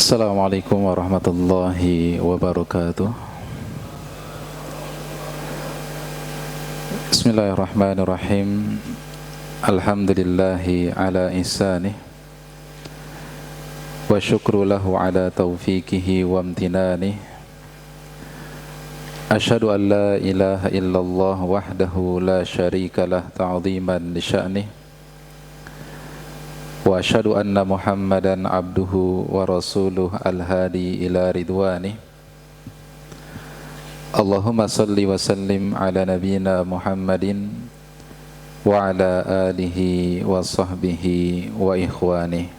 Assalamualaikum warahmatullahi wabarakatuh. Bismillahirrahmanirrahim. Alhamdulillahi ala ihsanih wa syukru lahu ala taufiqihi wa amtinanih. Asyhadu an la ilaha illallah wahdahu la syarika lah ta'ziman li sya'nih. Wa asyhadu anna Muhammadan abduhu wa rasuluh al-hadi ila ridwanih. Allahumma salli wa sallim ala nabiyyina Muhammadin wa ala alihi wa sahbihi wa ikhwanih.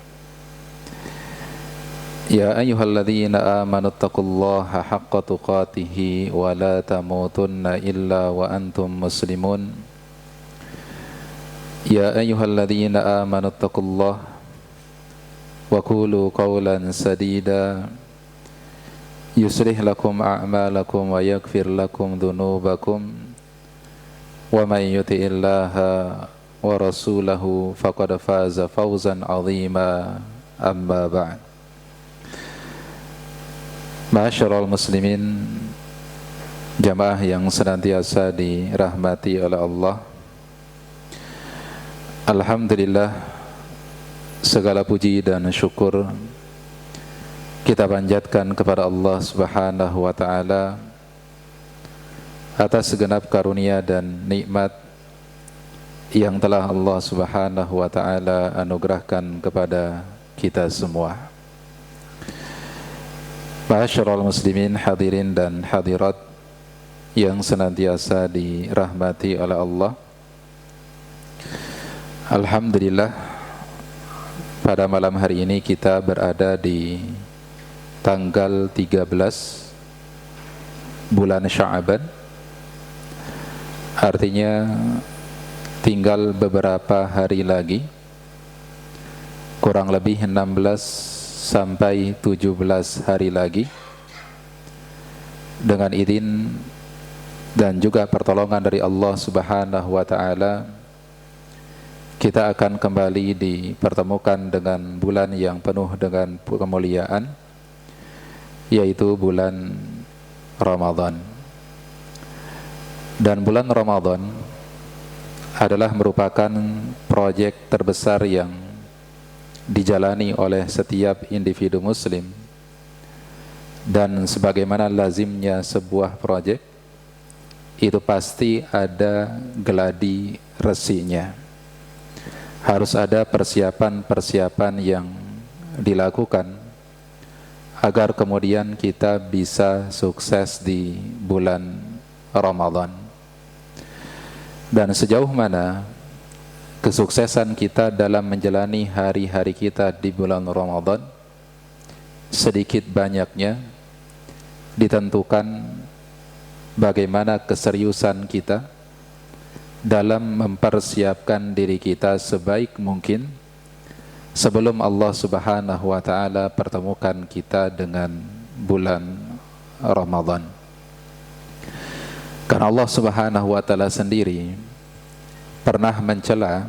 Ya ayyuhalladzina amanu taqullaha haqqa tuqatih wa la tamutunna illa wa antum muslimun. Ya ayyuhalladzina amanu taqullaha wa qulu qawlan sadida yuslih lakum a'malakum wa yaghfir lakum dhunubakum wa may yuti'illaha wa rasulahu faqad faza fawzan 'azima. Amma ba'd. Ma'asyiral muslimin, jamaah yang senantiasa dirahmati oleh Allah, alhamdulillah, segala puji dan syukur kita panjatkan kepada Allah Subhanahu wa ta'ala atas segenap karunia dan nikmat yang telah Allah Subhanahu wa ta'ala anugerahkan kepada kita semua. Ma'asyiral muslimin, hadirin dan hadirat yang senantiasa dirahmati oleh Allah, alhamdulillah, pada malam hari ini kita berada di tanggal 13 bulan Sya'ban. Artinya tinggal beberapa hari lagi, kurang lebih 16 sampai 17 hari lagi, dengan izin dan juga pertolongan dari Allah Subhanahu wa ta'ala, kita akan kembali dipertemukan dengan bulan yang penuh dengan kemuliaan, yaitu bulan Ramadan. Dan bulan Ramadan adalah merupakan proyek terbesar yang dijalani oleh setiap individu muslim. Dan sebagaimana lazimnya sebuah proyek, itu pasti ada geladi resinya. Harus ada persiapan-persiapan yang dilakukan agar kemudian kita bisa sukses di bulan Ramadan. Dan sejauh mana kesuksesan kita dalam menjalani hari-hari kita di bulan Ramadan, sedikit banyaknya ditentukan bagaimana keseriusan kita dalam mempersiapkan diri kita sebaik mungkin sebelum Allah Subhanahu wa ta'ala pertemukan kita dengan bulan Ramadan. Karena Allah Subhanahu wa ta'ala sendiri pernah mencela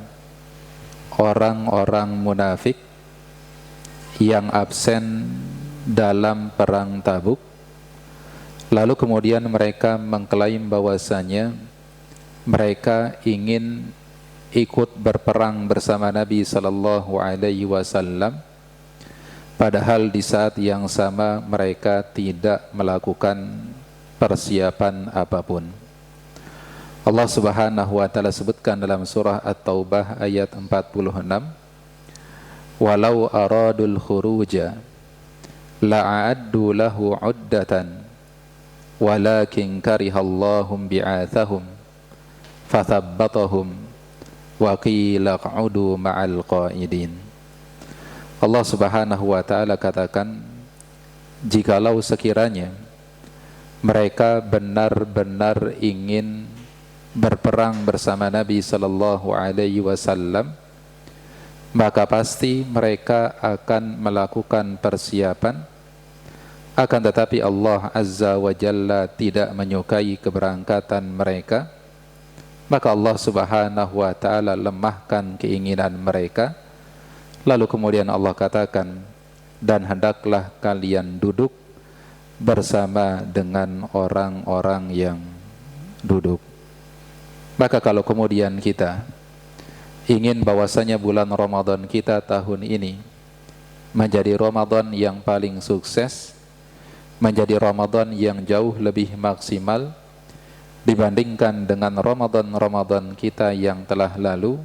orang-orang munafik yang absen dalam perang Tabuk, lalu kemudian mereka mengklaim bahwasanya mereka ingin ikut berperang bersama Nabi sallallahu alaihi wasallam, padahal di saat yang sama mereka tidak melakukan persiapan apapun. Allah Subhanahu wa ta'ala sebutkan dalam surah At-Taubah ayat 46, walau aradul khuruja la'addu lahu 'uddatan walakin karihallahum bi'athahum fathabbatahum wa qila qa'udu ma'al qa'idin. Allah Subhanahu wa ta'ala katakan, jikalau sekiranya mereka benar-benar ingin berperang bersama Nabi sallallahu alaihi wasallam, maka pasti mereka akan melakukan persiapan. Akan tetapi Allah Azza wa Jalla tidak menyukai keberangkatan mereka, maka Allah Subhanahu wa ta'ala lemahkan keinginan mereka. Lalu kemudian Allah katakan, dan hendaklah kalian duduk bersama dengan orang-orang yang duduk. Maka kalau kemudian kita ingin bahwasanya bulan Ramadan kita tahun ini menjadi Ramadan yang paling sukses, menjadi Ramadan yang jauh lebih maksimal dibandingkan dengan Ramadan-Ramadan kita yang telah lalu,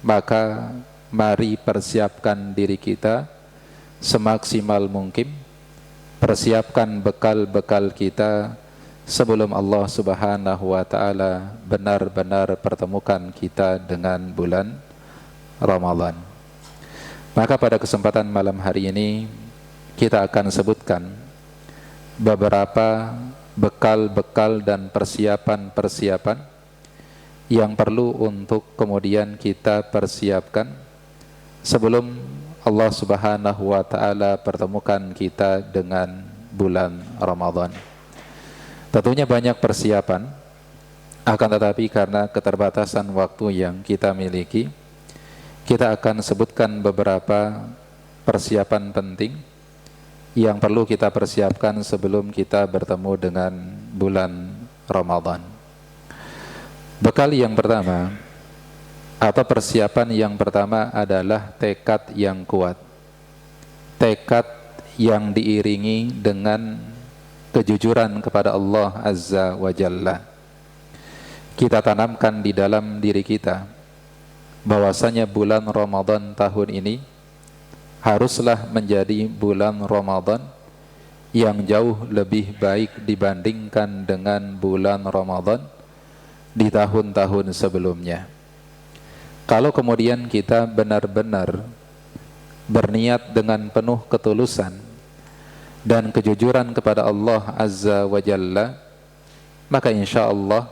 maka mari persiapkan diri kita semaksimal mungkin, persiapkan bekal-bekal kita sebelum Allah Subhanahu wa Ta'ala benar-benar pertemukan kita dengan bulan Ramadan. Maka pada kesempatan malam hari ini kita akan sebutkan beberapa bekal-bekal dan persiapan-persiapan yang perlu untuk kemudian kita persiapkan sebelum Allah Subhanahu wa Ta'ala pertemukan kita dengan bulan Ramadan. Tentunya banyak persiapan, akan tetapi karena keterbatasan waktu yang kita miliki, kita akan sebutkan beberapa persiapan penting yang perlu kita persiapkan sebelum kita bertemu dengan bulan Ramadan. Bekal yang pertama atau persiapan yang pertama adalah tekad yang kuat. Tekad yang diiringi dengan kejujuran kepada Allah Azza wa Jalla. Kita tanamkan di dalam diri kita bahwasanya bulan Ramadan tahun ini haruslah menjadi bulan Ramadan yang jauh lebih baik dibandingkan dengan bulan Ramadan di tahun-tahun sebelumnya. Kalau kemudian kita benar-benar berniat dengan penuh ketulusan dan kejujuran kepada Allah Azza wa Jalla, maka insya Allah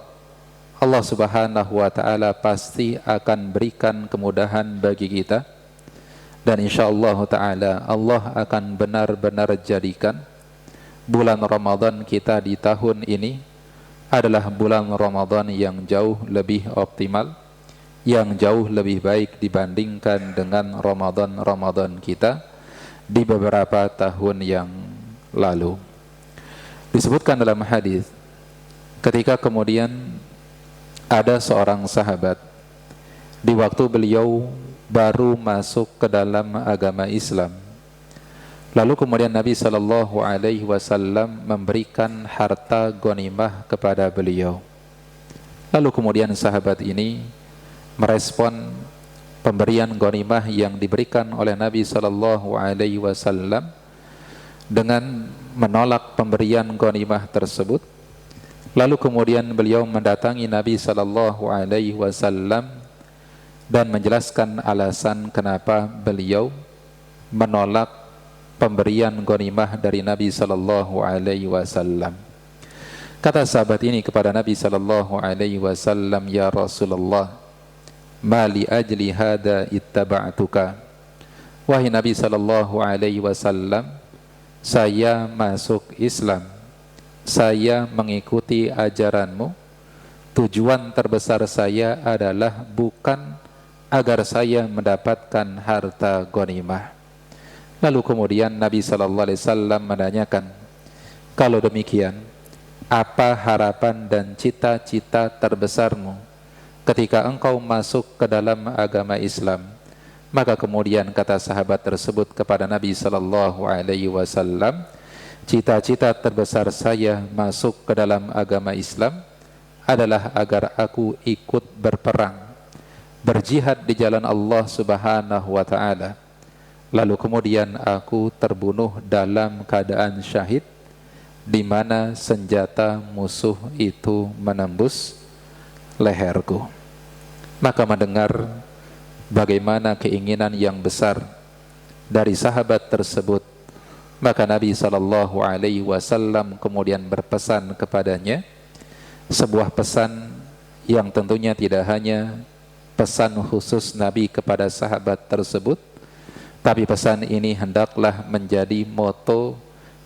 Allah Subhanahu wa Ta'ala pasti akan berikan kemudahan bagi kita, dan insya Allah Ta'ala Allah akan benar-benar jadikan bulan Ramadan kita di tahun ini adalah bulan Ramadan yang jauh lebih optimal, yang jauh lebih baik dibandingkan dengan Ramadan-Ramadan kita di beberapa tahun yang lalu. Disebutkan dalam hadis, ketika kemudian ada seorang sahabat di waktu beliau baru masuk ke dalam agama Islam, lalu kemudian Nabi SAW memberikan harta ghanimah kepada beliau. Lalu kemudian sahabat ini merespon pemberian ghanimah yang diberikan oleh Nabi SAW dengan menolak pemberian ghanimah tersebut. Lalu kemudian beliau mendatangi Nabi SAW dan menjelaskan alasan kenapa beliau menolak pemberian ghanimah dari Nabi SAW. Kata sahabat ini kepada Nabi SAW, "Ya Rasulullah, ma li ajli hada ittaba'tuka." Wahai Nabi SAW, saya masuk Islam, saya mengikuti ajaranmu, tujuan terbesar saya adalah bukan agar saya mendapatkan harta ghanimah. Lalu kemudian Nabi SAW menanyakan, kalau demikian, apa harapan dan cita-cita terbesarmu ketika engkau masuk ke dalam agama Islam? Maka kemudian kata sahabat tersebut kepada Nabi SAW, cita-cita terbesar saya masuk ke dalam agama Islam adalah agar aku ikut berperang, berjihad di jalan Allah Subhanahu wa Ta'ala. Lalu kemudian aku terbunuh dalam keadaan syahid, di mana senjata musuh itu menembus leherku. Maka mendengar bagaimana keinginan yang besar dari sahabat tersebut, maka Nabi SAW kemudian berpesan kepadanya sebuah pesan yang tentunya tidak hanya pesan khusus Nabi kepada sahabat tersebut, tapi pesan ini hendaklah menjadi moto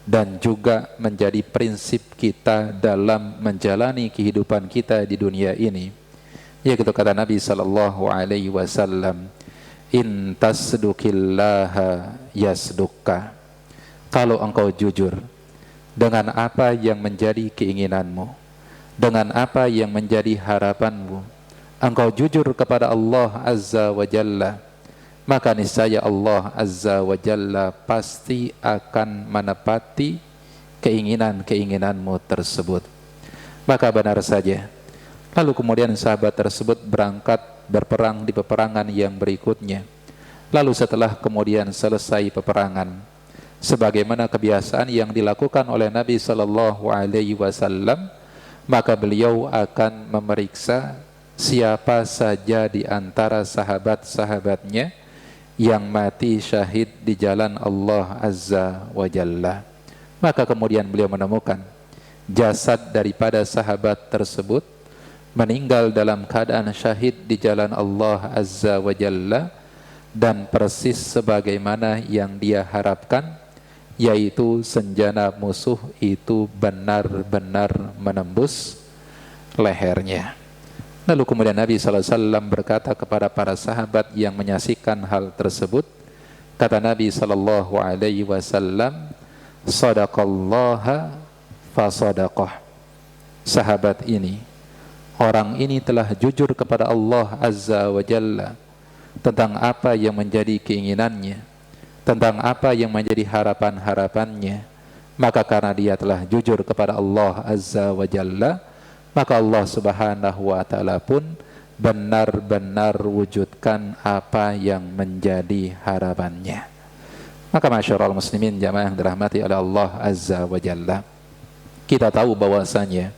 dan juga menjadi prinsip kita dalam menjalani kehidupan kita di dunia ini. Yaitu kata Nabi SAW, In tasduqillaha yasdukka. Kalau engkau jujur dengan apa yang menjadi keinginanmu, dengan apa yang menjadi harapanmu, engkau jujur kepada Allah Azza wa Jalla, maka niscaya Allah Azza wa Jalla pasti akan menepati keinginan-keinginanmu tersebut. Maka benar saja. Lalu kemudian sahabat tersebut berangkat berperang di peperangan yang berikutnya. Lalu setelah kemudian selesai peperangan, sebagaimana kebiasaan yang dilakukan oleh Nabi Sallallahu Alaihi Wasallam, maka beliau akan memeriksa siapa saja di antara sahabat-sahabatnya yang mati syahid di jalan Allah Azza wa Jalla. Maka kemudian beliau menemukan jasad daripada sahabat tersebut meninggal dalam keadaan syahid di jalan Allah Azza wa Jalla, dan persis sebagaimana yang dia harapkan, yaitu senjata musuh itu benar-benar menembus lehernya. Lalu kemudian Nabi SAW berkata kepada para sahabat yang menyaksikan hal tersebut, kata Nabi SAW, sadaqallaha fasadaqah. Sahabat ini, orang ini telah jujur kepada Allah Azza wa Jalla tentang apa yang menjadi keinginannya, tentang apa yang menjadi harapan-harapannya. Maka karena dia telah jujur kepada Allah Azza wa Jalla, maka Allah Subhanahu wa Ta'ala pun benar-benar wujudkan apa yang menjadi harapannya. Maka masyarul muslimin jamaah yang dirahmati oleh Allah Azza wa Jalla, kita tahu bahwasanya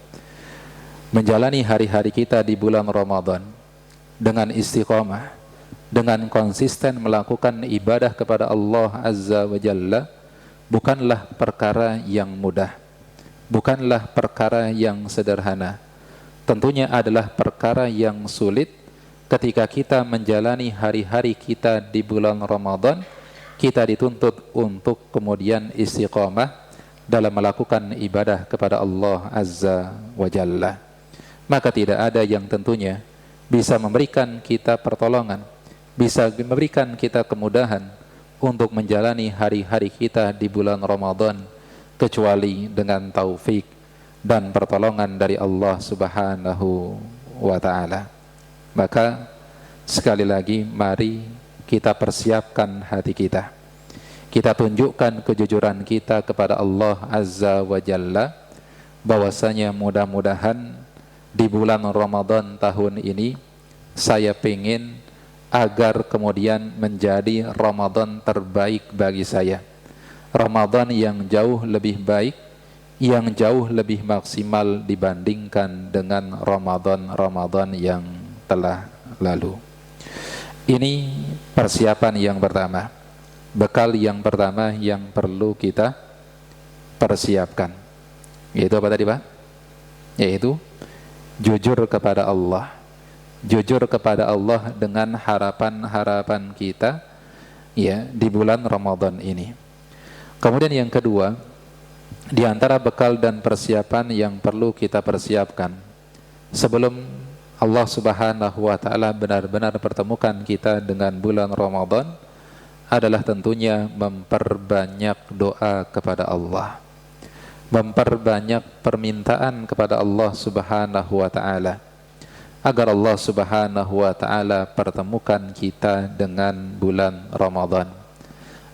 menjalani hari-hari kita di bulan Ramadan dengan istiqamah, dengan konsisten melakukan ibadah kepada Allah Azza wa Jalla bukanlah perkara yang mudah, bukanlah perkara yang sederhana. Tentunya adalah perkara yang sulit ketika kita menjalani hari-hari kita di bulan Ramadan. Kita dituntut untuk kemudian istiqamah dalam melakukan ibadah kepada Allah Azza wa Jalla. Maka tidak ada yang tentunya bisa memberikan kita pertolongan, bisa memberikan kita kemudahan untuk menjalani hari-hari kita di bulan Ramadan kecuali dengan taufik dan pertolongan dari Allah Subhanahu wa Ta'ala. Maka sekali lagi mari kita persiapkan hati kita, kita tunjukkan kejujuran kita kepada Allah Azza wa Jalla, bahwasanya mudah-mudahan di bulan Ramadan tahun ini saya ingin agar kemudian menjadi Ramadan terbaik bagi saya, Ramadan yang jauh lebih baik, yang jauh lebih maksimal dibandingkan dengan Ramadan-Ramadan yang telah lalu. Ini persiapan yang pertama, bekal yang pertama yang perlu kita persiapkan. Yaitu apa tadi Pak? Yaitu jujur kepada Allah. Jujur kepada Allah dengan harapan-harapan kita ya di bulan Ramadan ini. Kemudian yang kedua, di antara bekal dan persiapan yang perlu kita persiapkan sebelum Allah Subhanahu wa Ta'ala benar-benar pertemukan kita dengan bulan Ramadan adalah tentunya memperbanyak doa kepada Allah, memperbanyak permintaan kepada Allah Subhanahu wa Ta'ala, agar Allah Subhanahu wa Ta'ala pertemukan kita dengan bulan Ramadan,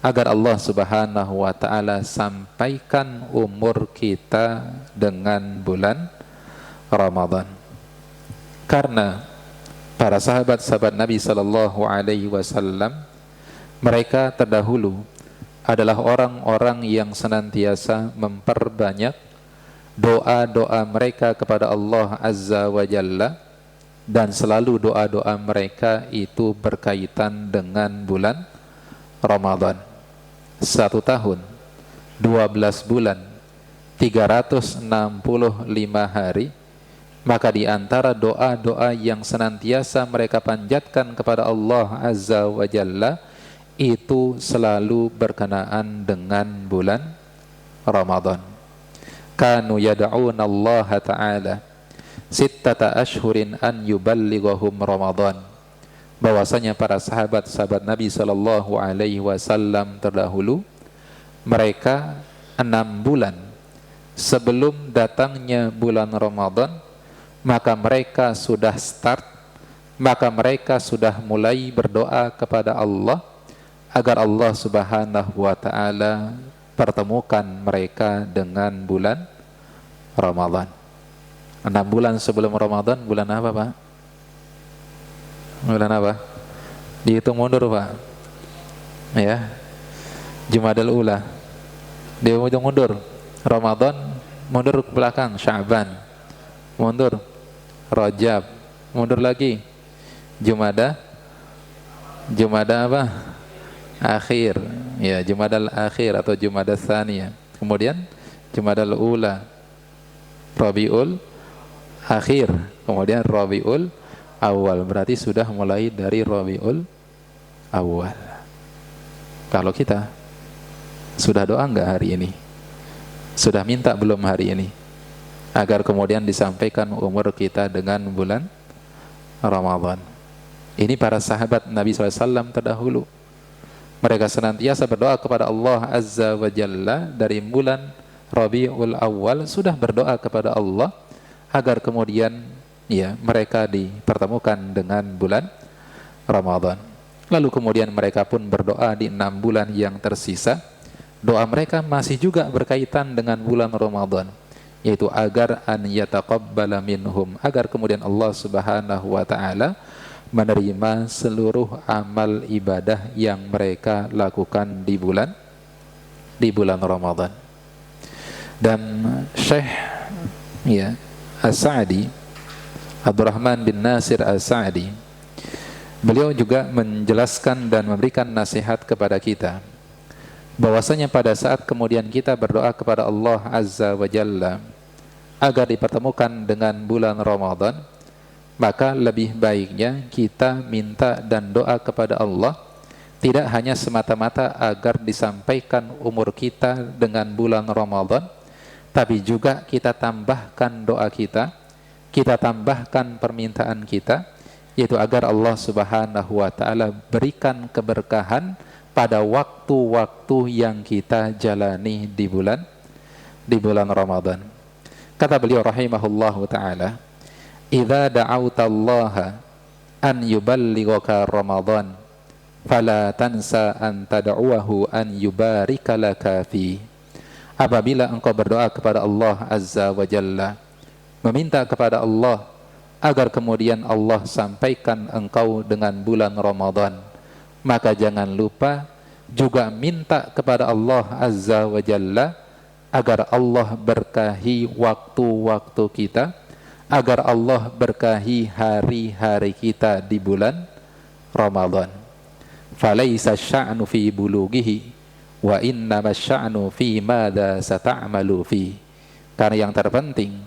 agar Allah Subhanahu wa Ta'ala sampaikan umur kita dengan bulan Ramadan. Karena para sahabat-sahabat Nabi sallallahu alaihi wasallam, mereka terdahulu adalah orang-orang yang senantiasa memperbanyak doa-doa mereka kepada Allah Azza wa Jalla, dan selalu doa-doa mereka itu berkaitan dengan bulan Ramadan. 1 tahun, 12 bulan, 365 hari, maka di antara doa-doa yang senantiasa mereka panjatkan kepada Allah Azza wa Jalla itu selalu berkenaan dengan bulan Ramadan. Kanu yad'una Allah Ta'ala sittata ashhurin an yuballighahum Ramadan bahwasanya para sahabat-sahabat Nabi Shallallahu Alaihi Wasallam terdahulu, mereka 6 bulan sebelum datangnya bulan Ramadan, maka mereka sudah start, maka mereka sudah mulai berdoa kepada Allah agar Allah Subhanahu wa Ta'ala pertemukan mereka dengan bulan Ramadan. 6 bulan sebelum Ramadan, bulan apa, Pak? Bulan apa? Dihitung mundur, Pak. Ya. Jumadal Ula. Dihitung mundur. Ramadan mundur ke belakang, Sya'ban. Mundur. Rajab. Mundur lagi. Jumada apa? Akhir. Ya, Jumadal Akhir atau Jumadal Tsaniyah. Kemudian Jumadal Ula. Rabiul Akhir. Kemudian Rabiul Awal, berarti sudah mulai dari Rabiul Awal. Kalau kita sudah doa enggak hari ini? Sudah minta belum hari ini? Agar kemudian disampaikan umur kita dengan bulan Ramadan. Ini para sahabat Nabi SAW terdahulu. Mereka senantiasa berdoa kepada Allah Azza wa Jalla dari bulan Rabiul Awal, sudah berdoa kepada Allah agar kemudian mereka dipertemukan dengan bulan Ramadan. Lalu kemudian mereka pun berdoa di 6 bulan yang tersisa. Doa mereka masih juga berkaitan dengan bulan Ramadan, yaitu agar an yataqabbala minhum, agar kemudian Allah Subhanahu wa Ta'ala menerima seluruh amal ibadah yang mereka lakukan di bulan Ramadan. Dan Syekh As-Sa'di, Abdurrahman bin Nasir As-Sa'di, beliau juga menjelaskan dan memberikan nasihat kepada kita bahwasanya pada saat kemudian kita berdoa kepada Allah Azza wa Jalla agar dipertemukan dengan bulan Ramadan, maka lebih baiknya kita minta dan doa kepada Allah tidak hanya semata-mata agar disampaikan umur kita dengan bulan Ramadan, tapi juga kita tambahkan doa kita tambahkan permintaan kita, yaitu agar Allah Subhanahu wa Ta'ala berikan keberkahan pada waktu-waktu yang kita jalani di bulan Ramadan. Kata beliau rahimahullahu ta'ala, idza da'auta Allah an yuballighaka Ramadan fala tansa an tad'uahu an yubarika laka fi. Apabila engkau berdoa kepada Allah Azza wa Jalla, meminta kepada Allah agar kemudian Allah sampaikan engkau dengan bulan Ramadan, maka jangan lupa juga minta kepada Allah Azza wa Jalla agar Allah berkahi waktu-waktu kita, agar Allah berkahi hari-hari kita di bulan Ramadan. Falaisa sya'nu fi bulughihi wa innama sya'nu fi madza sata'malu fi. Karena yang terpenting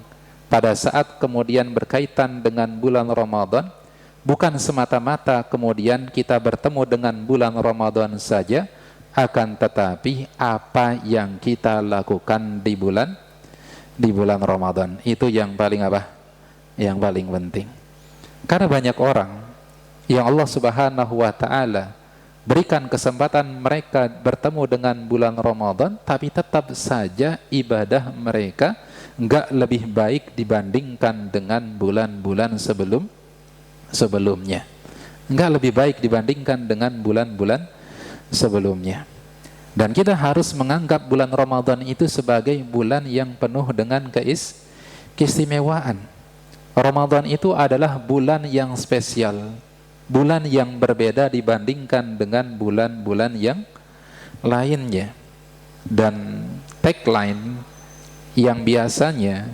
pada saat kemudian berkaitan dengan bulan Ramadan, bukan semata-mata kemudian kita bertemu dengan bulan Ramadan saja, akan tetapi apa yang kita lakukan di bulan Ramadan itu yang paling yang paling penting. Karena banyak orang yang Allah Subhanahu wa Ta'ala berikan kesempatan mereka bertemu dengan bulan Ramadan, tapi tetap saja ibadah mereka enggak lebih baik dibandingkan dengan bulan-bulan sebelumnya. Enggak lebih baik dibandingkan dengan bulan-bulan sebelumnya. Dan kita harus menganggap bulan Ramadan itu sebagai bulan yang penuh dengan keistimewaan. Ramadan itu adalah bulan yang spesial, bulan yang berbeda dibandingkan dengan bulan-bulan yang lainnya. Dan tagline yang biasanya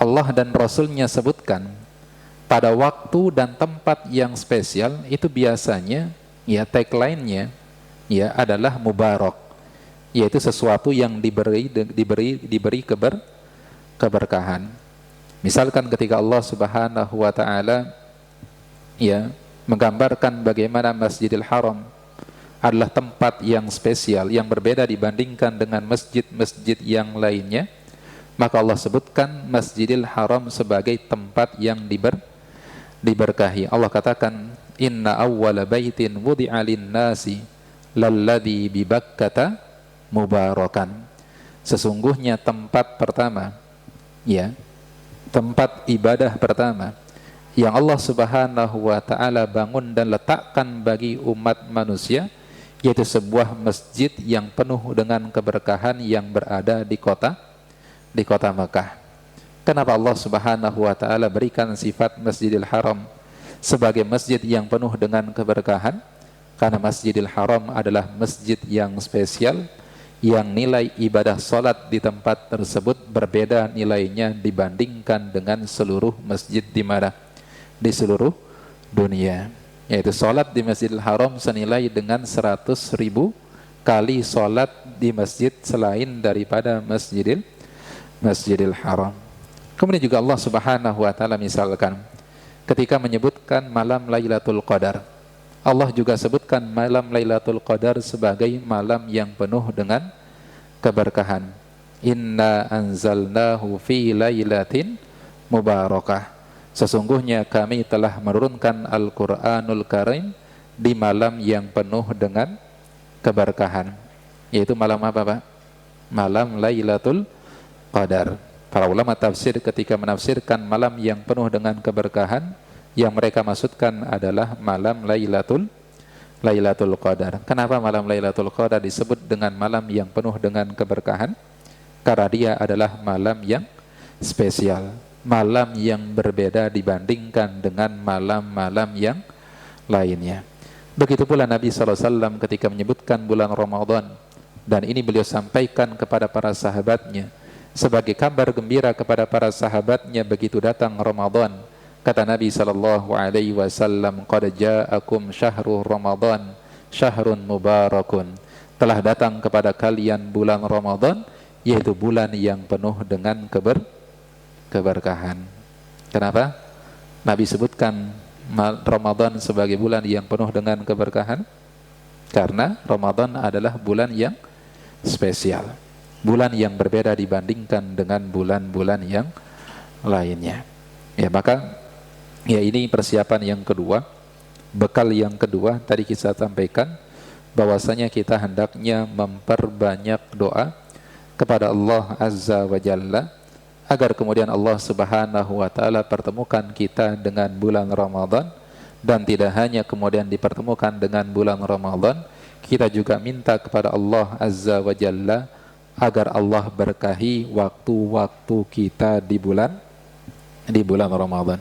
Allah dan Rasulnya sebutkan pada waktu dan tempat yang spesial itu biasanya tagline-nya adalah mubarak, yaitu sesuatu yang diberi keberkahan. Misalkan ketika Allah Subhanahu wa Ta'ala menggambarkan bagaimana Masjidil Haram adalah tempat yang spesial, yang berbeda dibandingkan dengan masjid-masjid yang lainnya, maka Allah sebutkan Masjidil Haram sebagai tempat yang diberkahi. Allah katakan, inna awwala baitin wudi'a lin-nasi lalladzi bi Bakkata mubarakan. Sesungguhnya tempat pertama, ya, tempat ibadah pertama yang Allah Subhanahu wa taala bangun dan letakkan bagi umat manusia, yaitu sebuah masjid yang penuh dengan keberkahan yang berada di kota Mekah. Kenapa Allah Subhanahu wa taala berikan sifat Masjidil Haram sebagai masjid yang penuh dengan keberkahan? Karena Masjidil Haram adalah masjid yang spesial, yang nilai ibadah salat di tempat tersebut berbeda nilainya dibandingkan dengan seluruh masjid di mana? Di seluruh dunia. Yaitu salat di Masjidil Haram senilai dengan 100.000 kali salat di masjid selain daripada Masjidil Haram. Kemudian juga Allah Subhanahu wa taala misalkan ketika menyebutkan malam Lailatul Qadar, Allah juga sebutkan malam Lailatul Qadar sebagai malam yang penuh dengan keberkahan. Inna anzalnahu fi lailatin mubarakah. Sesungguhnya kami telah menurunkan Al-Quranul Karim di malam yang penuh dengan keberkahan. Yaitu malam apa, Pak? Malam Lailatul Qadar. Para ulama tafsir ketika menafsirkan malam yang penuh dengan keberkahan, yang mereka maksudkan adalah malam Lailatul Qadar. Kenapa malam Lailatul Qadar disebut dengan malam yang penuh dengan keberkahan? Karena dia adalah malam yang spesial, malam yang berbeda dibandingkan dengan malam-malam yang lainnya. Begitu pula Nabi SAW ketika menyebutkan bulan Ramadan, dan ini beliau sampaikan kepada para sahabatnya sebagai kabar gembira kepada para sahabatnya begitu datang Ramadan. Kata Nabi SAW, qad ja'akum syahrul Ramadan syahrun mubarakun. Telah datang kepada kalian bulan Ramadan, yaitu bulan yang penuh dengan keberkahan. Kenapa Nabi sebutkan Ramadan sebagai bulan yang penuh dengan keberkahan? Karena Ramadan adalah bulan yang spesial, bulan yang berbeda dibandingkan dengan bulan-bulan yang lainnya. Ya, maka ya ini persiapan yang kedua, bekal yang kedua. Tadi kita sampaikan bahwasanya kita hendaknya memperbanyak doa kepada Allah Azza wa Jalla, agar kemudian Allah Subhanahu wa taala pertemukan kita dengan bulan Ramadan. Dan tidak hanya kemudian dipertemukan dengan bulan Ramadan, kita juga minta kepada Allah Azza wa Jalla agar Allah berkahi waktu-waktu kita di bulan Ramadan.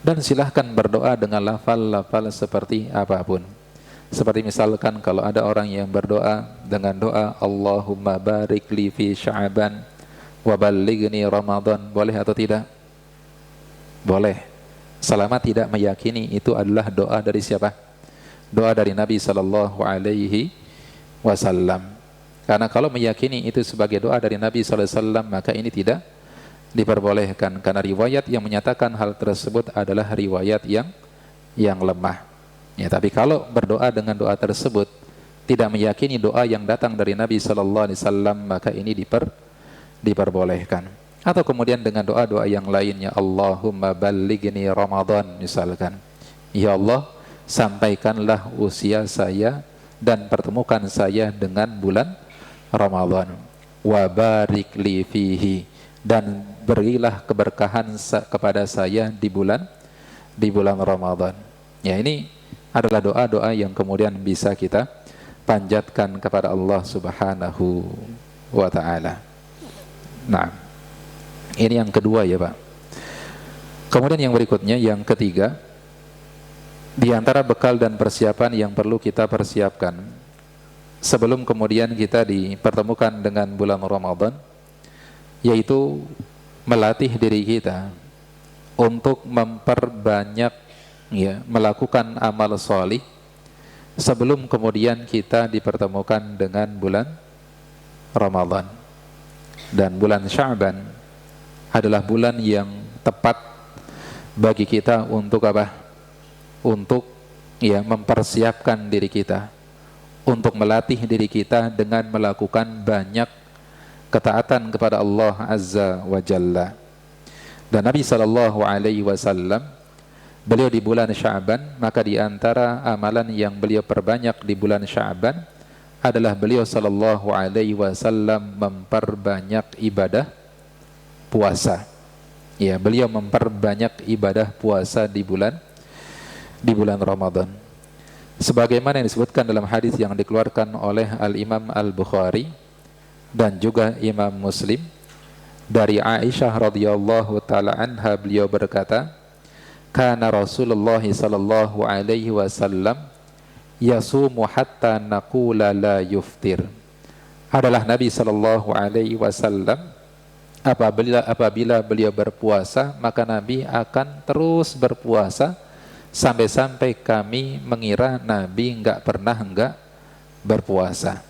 Dan silahkan berdoa dengan lafal-lafal seperti apapun. Seperti misalkan kalau ada orang yang berdoa dengan doa Allahumma barik li fi Sya'ban wa ballighni Ramadan, boleh atau tidak? Boleh, selama tidak meyakini itu adalah doa dari siapa? Doa dari Nabi sallallahu alaihi wasallam. Karena kalau meyakini itu sebagai doa dari Nabi sallallahu alaihi wasallam, maka ini tidak diperbolehkan, karena riwayat yang menyatakan hal tersebut adalah riwayat yang lemah. Ya, tapi kalau berdoa dengan doa tersebut tidak meyakini doa yang datang dari Nabi sallallahu alaihi wasallam, maka ini diperbolehkan. Atau kemudian dengan doa-doa yang lainnya, Allahumma ballighni Ramadan misalkan, ya Allah sampaikanlah usia saya dan pertemukan saya dengan bulan Ramadan, wa barik li fihi, dan berilah keberkahan kepada saya di bulan Ramadan. Ya, ini adalah doa-doa yang kemudian bisa kita panjatkan kepada Allah Subhanahu wa taala. Nah, ini yang kedua ya Pak. Kemudian yang berikutnya, yang ketiga, di antara bekal dan persiapan yang perlu kita persiapkan sebelum kemudian kita dipertemukan dengan bulan Ramadan, yaitu melatih diri kita untuk memperbanyak ya, melakukan amal solih sebelum kemudian kita dipertemukan dengan bulan Ramadan. Dan bulan Sya'ban adalah bulan yang tepat bagi kita untuk apa? Untuk ya mempersiapkan diri kita, untuk melatih diri kita dengan melakukan banyak ketaatan kepada Allah Azza wa Jalla. Dan Nabi sallallahu alaihi wasallam beliau di bulan Sya'ban, maka di antara amalan yang beliau perbanyak di bulan Sya'ban adalah beliau sallallahu alaihi wasallam memperbanyak ibadah puasa. Ya, beliau memperbanyak ibadah puasa di bulan Ramadan. Sebagaimana yang disebutkan dalam hadis yang dikeluarkan oleh Al-Imam Al-Bukhari dan juga Imam Muslim dari Aisyah radhiyallahu taala anha, beliau berkata, kana Rasulullah sallallahu alaihi wasallam yasumu hatta naqula la yuftir. Adalah Nabi sallallahu alaihi wasallam apabila beliau berpuasa, maka Nabi akan terus berpuasa sampai-sampai kami mengira Nabi enggak berpuasa.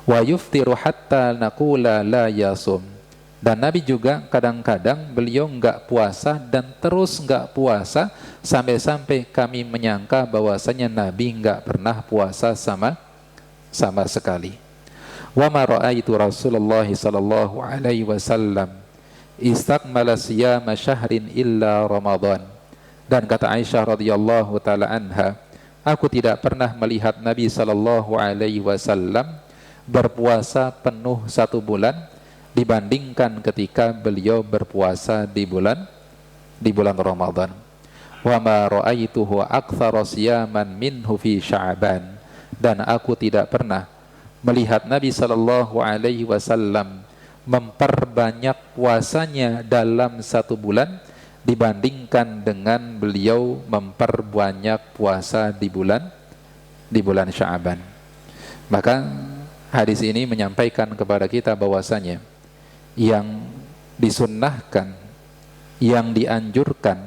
Wa yuftiru hatta naqula la yasum. Dan Nabi juga kadang-kadang beliau enggak puasa dan terus enggak puasa sampai-sampai kami menyangka bahwasanya Nabi enggak pernah puasa sama sekali. Wa ma ra'aitu Rasulullah sallallahu alaihi wasallam istakmala siyama syahrin illa Ramadan. Dan kata Aisyah radhiyallahu taala anha, aku tidak pernah melihat Nabi sallallahu alaihi wasallam berpuasa penuh 1 bulan dibandingkan ketika beliau berpuasa di bulan Ramadan. Wa ma ra'aituhu aktsara siyaman minhu fi Sya'ban. Dan aku tidak pernah melihat Nabi sallallahu alaihi wasallam memperbanyak puasanya dalam 1 bulan dibandingkan dengan beliau memperbanyak puasa di bulan Sya'ban. Maka hadis ini menyampaikan kepada kita bahwasanya yang disunnahkan, yang dianjurkan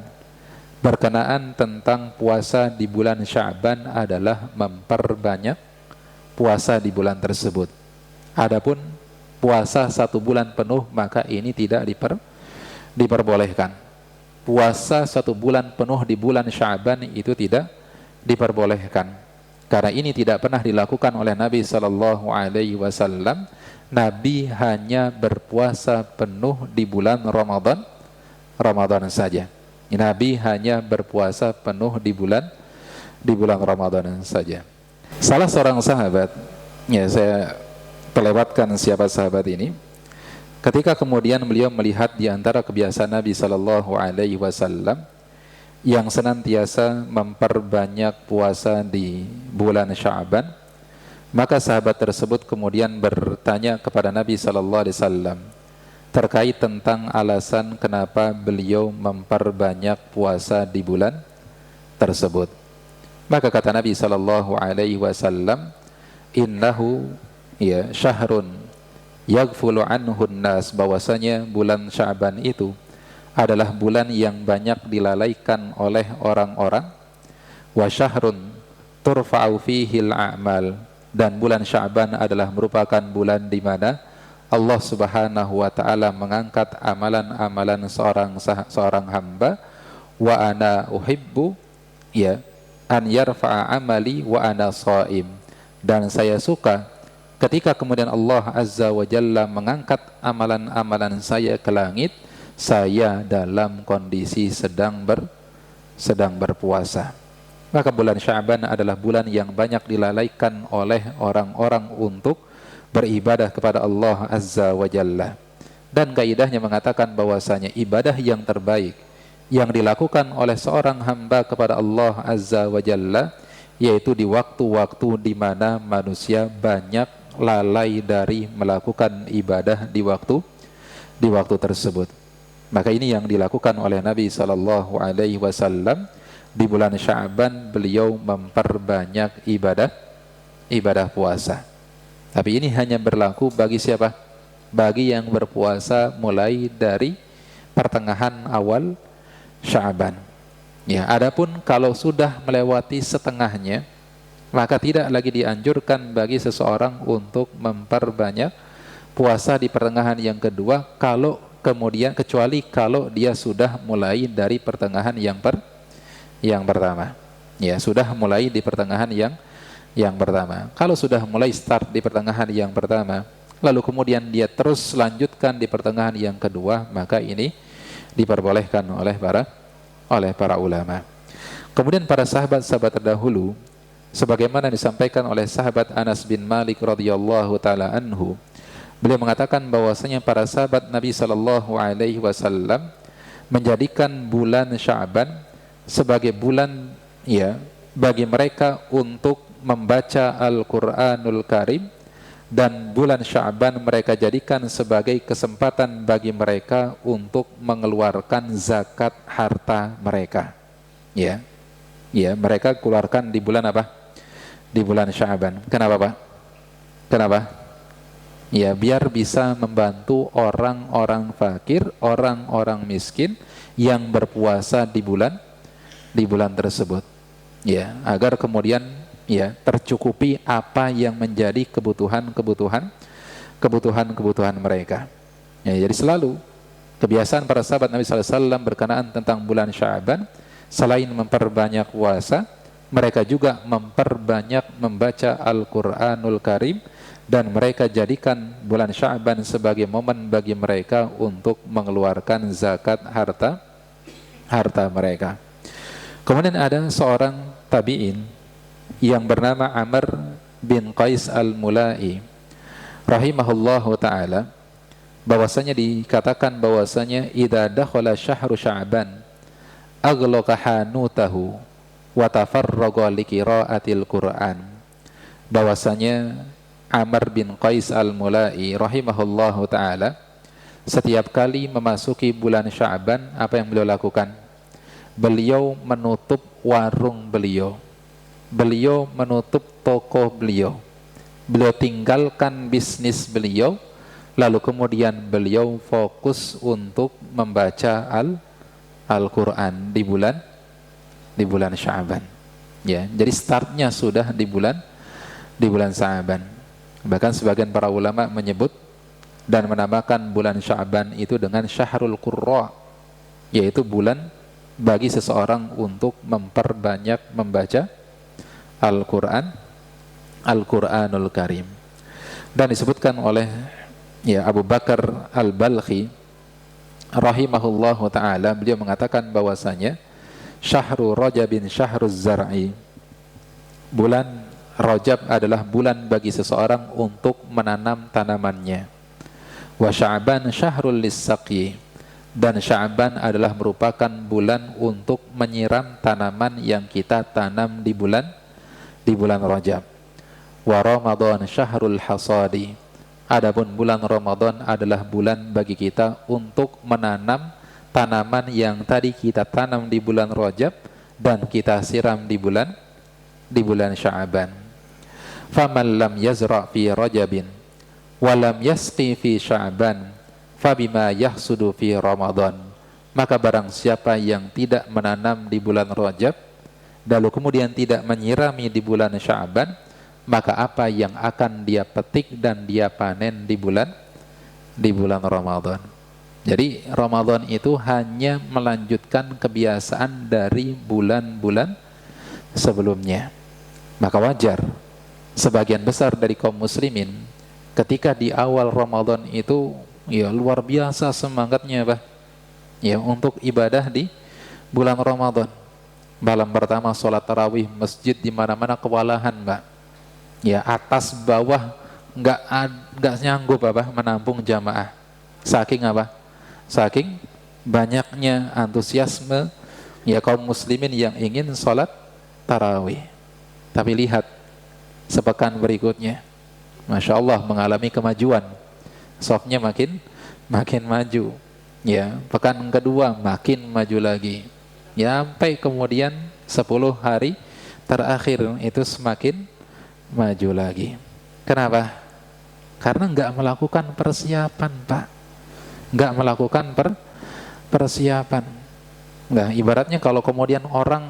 berkenaan tentang puasa di bulan Sya'ban adalah memperbanyak puasa di bulan tersebut. Adapun puasa 1 bulan penuh, maka ini tidak diperbolehkan. Puasa 1 bulan penuh di bulan Sya'ban itu tidak diperbolehkan, karena ini tidak pernah dilakukan oleh Nabi sallallahu alaihi wasallam. Nabi hanya berpuasa penuh di bulan Ramadan saja. Nabi hanya berpuasa penuh di bulan Ramadan saja. Salah seorang sahabat, ya saya terlewatkan siapa sahabat ini, ketika kemudian beliau melihat di antara kebiasaan Nabi sallallahu alaihi wasallam yang senantiasa memperbanyak puasa di bulan Sya'ban, maka sahabat tersebut kemudian bertanya kepada Nabi sallallahu alaihi wasallam terkait tentang alasan kenapa beliau memperbanyak puasa di bulan tersebut. Maka kata Nabi sallallahu alaihi wasallam, innahu ya syahrun yaghfulu anhu nas, bahwasanya bulan Sya'ban itu adalah bulan yang banyak dilalaikan oleh orang-orang. Wa syahrun turfa'u fihil a'mal, dan bulan Sya'ban adalah merupakan bulan di mana Allah Subhanahu wa taala mengangkat amalan-amalan seorang hamba. Wa ana uhibbu ya an yarfa'a amali wa ana shaim, dan saya suka ketika kemudian Allah Azza wa Jalla mengangkat amalan-amalan saya ke langit, saya dalam kondisi sedang berpuasa. Maka bulan Sya'ban adalah bulan yang banyak dilalaikan oleh orang-orang untuk beribadah kepada Allah Azza wa Jalla. Dan kaidahnya mengatakan bahwasanya ibadah yang terbaik yang dilakukan oleh seorang hamba kepada Allah Azza wa Jalla yaitu di waktu-waktu di mana manusia banyak lalai dari melakukan ibadah di waktu tersebut. Maka ini yang dilakukan oleh Nabi sallallahu alaihi wasallam. Di bulan Sya'ban beliau memperbanyak ibadah puasa. Tapi ini hanya berlaku bagi siapa? Bagi yang berpuasa mulai dari pertengahan awal Sya'ban. Ya, adapun kalau sudah melewati setengahnya, maka tidak lagi dianjurkan bagi seseorang untuk memperbanyak puasa di pertengahan yang kedua, kalau kemudian kecuali kalau dia sudah mulai dari pertengahan yang pertama. Ya, sudah mulai di pertengahan yang pertama. Kalau sudah mulai start di pertengahan yang pertama, lalu kemudian dia terus lanjutkan di pertengahan yang kedua, maka ini diperbolehkan oleh para ulama. Kemudian para sahabat-sahabat terdahulu, sebagaimana disampaikan oleh sahabat Anas bin Malik radhiyallahu taala anhu, beliau mengatakan bahwasanya para sahabat Nabi sallallahu alaihi wasallam menjadikan bulan Sya'ban sebagai bulan bagi mereka untuk membaca Al-Qur'anul Karim, dan bulan Sya'ban mereka jadikan sebagai kesempatan bagi mereka untuk mengeluarkan zakat harta mereka. Mereka keluarkan di bulan apa? Di bulan Sya'ban. Kenapa, Pak? Kenapa? Biar bisa membantu orang-orang fakir, orang-orang miskin yang berpuasa di bulan tersebut. Agar kemudian tercukupi apa yang menjadi kebutuhan mereka. Jadi selalu kebiasaan para sahabat Nabi sallallahu alaihi wasallam berkenaan tentang bulan Sya'ban, selain memperbanyak puasa, mereka juga memperbanyak membaca Al-Qur'anul Karim, dan mereka jadikan bulan Sya'ban sebagai momen bagi mereka untuk mengeluarkan zakat harta mereka. Kemudian ada seorang tabi'in yang bernama Amr bin Qais al-Mulai rahimahullahu ta'ala, bahwasanya dikatakan bahwasanya idza dakhala syahru Sya'ban aghlaqa hanutahu wa tafarraga liqiraatil Qur'an. Bahwasanya Amr bin Qais al-Mulai rahimahullahu ta'ala setiap kali memasuki bulan Sya'ban, apa yang beliau lakukan? Beliau menutup warung beliau, beliau menutup toko beliau, beliau tinggalkan bisnis beliau, lalu kemudian beliau fokus untuk membaca Al-Quran di bulan Sya'ban. Jadi startnya sudah di bulan Sya'ban. Bahkan sebagian para ulama menyebut dan menamakan bulan Sya'ban itu dengan Syahrul Qurra, yaitu bulan bagi seseorang untuk memperbanyak membaca Al-Quranul Karim. Dan disebutkan oleh Abu Bakar Al-Balkhi rahimahullahu ta'ala, beliau mengatakan bahwasanya Syahru Rajabin Syahruz Zar'i, bulan Rajab adalah bulan bagi seseorang untuk menanam tanamannya. Wa Sya'ban Syahrul Lis-Saqi, dan Sya'ban adalah merupakan bulan untuk menyiram tanaman yang kita tanam di bulan Rajab. Wa Ramadan Syahrul Hasadi, adapun bulan Ramadan adalah bulan bagi kita untuk menanam tanaman yang tadi kita tanam di bulan Rajab dan kita siram di bulan Sya'ban. Faman lam yazra' fi Rajabin wa lam yasqi fi Sya'ban fabima yahsudu fi Ramadan, maka barang siapa yang tidak menanam di bulan Rajab lalu kemudian tidak menyirami di bulan Sya'ban, maka apa yang akan dia petik dan dia panen di bulan Ramadan. Jadi Ramadan itu hanya melanjutkan kebiasaan dari bulan-bulan sebelumnya. Maka wajar sebagian besar dari kaum muslimin ketika di awal Ramadan itu luar biasa semangatnya, Pak, untuk ibadah di bulan Ramadan. Malam pertama sholat tarawih masjid di mana-mana kewalahan, Pak. Atas bawah nggak nyanggup menampung jamaah. Saking apa? Saking banyaknya antusiasme kaum muslimin yang ingin sholat tarawih. Tapi lihat sepekan berikutnya, Masya Allah, mengalami kemajuan. Sofnya makin maju. Pekan kedua makin maju lagi. Sampai kemudian 10 hari terakhir itu semakin maju lagi. Kenapa? Karena nggak melakukan persiapan, Pak. Nggak melakukan persiapan. Nah, ibaratnya kalau kemudian orang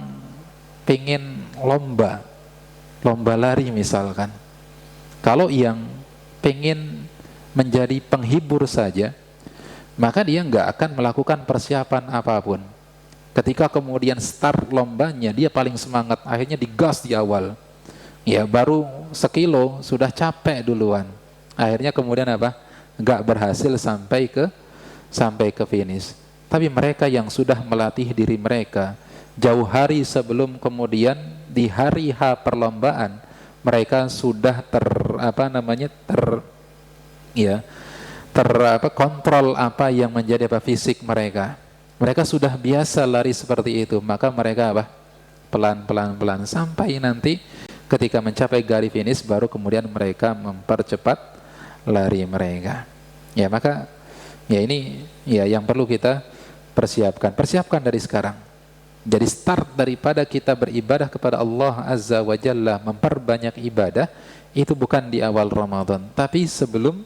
pingin lomba lari misalkan. Kalau yang pingin menjadi penghibur saja, maka dia nggak akan melakukan persiapan apapun. Ketika kemudian start lombanya, dia paling semangat, akhirnya digas di awal. Baru sekilo sudah capek duluan. Akhirnya kemudian nggak berhasil sampai ke finish. Tapi mereka yang sudah melatih diri mereka jauh hari sebelum kemudian di hari H perlombaan mereka sudah kontrol apa yang menjadi fisik mereka. Mereka sudah biasa lari seperti itu, maka mereka pelan-pelan sampai nanti ketika mencapai garis finish baru kemudian mereka mempercepat lari mereka. Ya, maka ini yang perlu kita persiapkan dari sekarang. Jadi start daripada kita beribadah kepada Allah Azza wa Jalla, memperbanyak ibadah itu bukan di awal Ramadan, tapi sebelum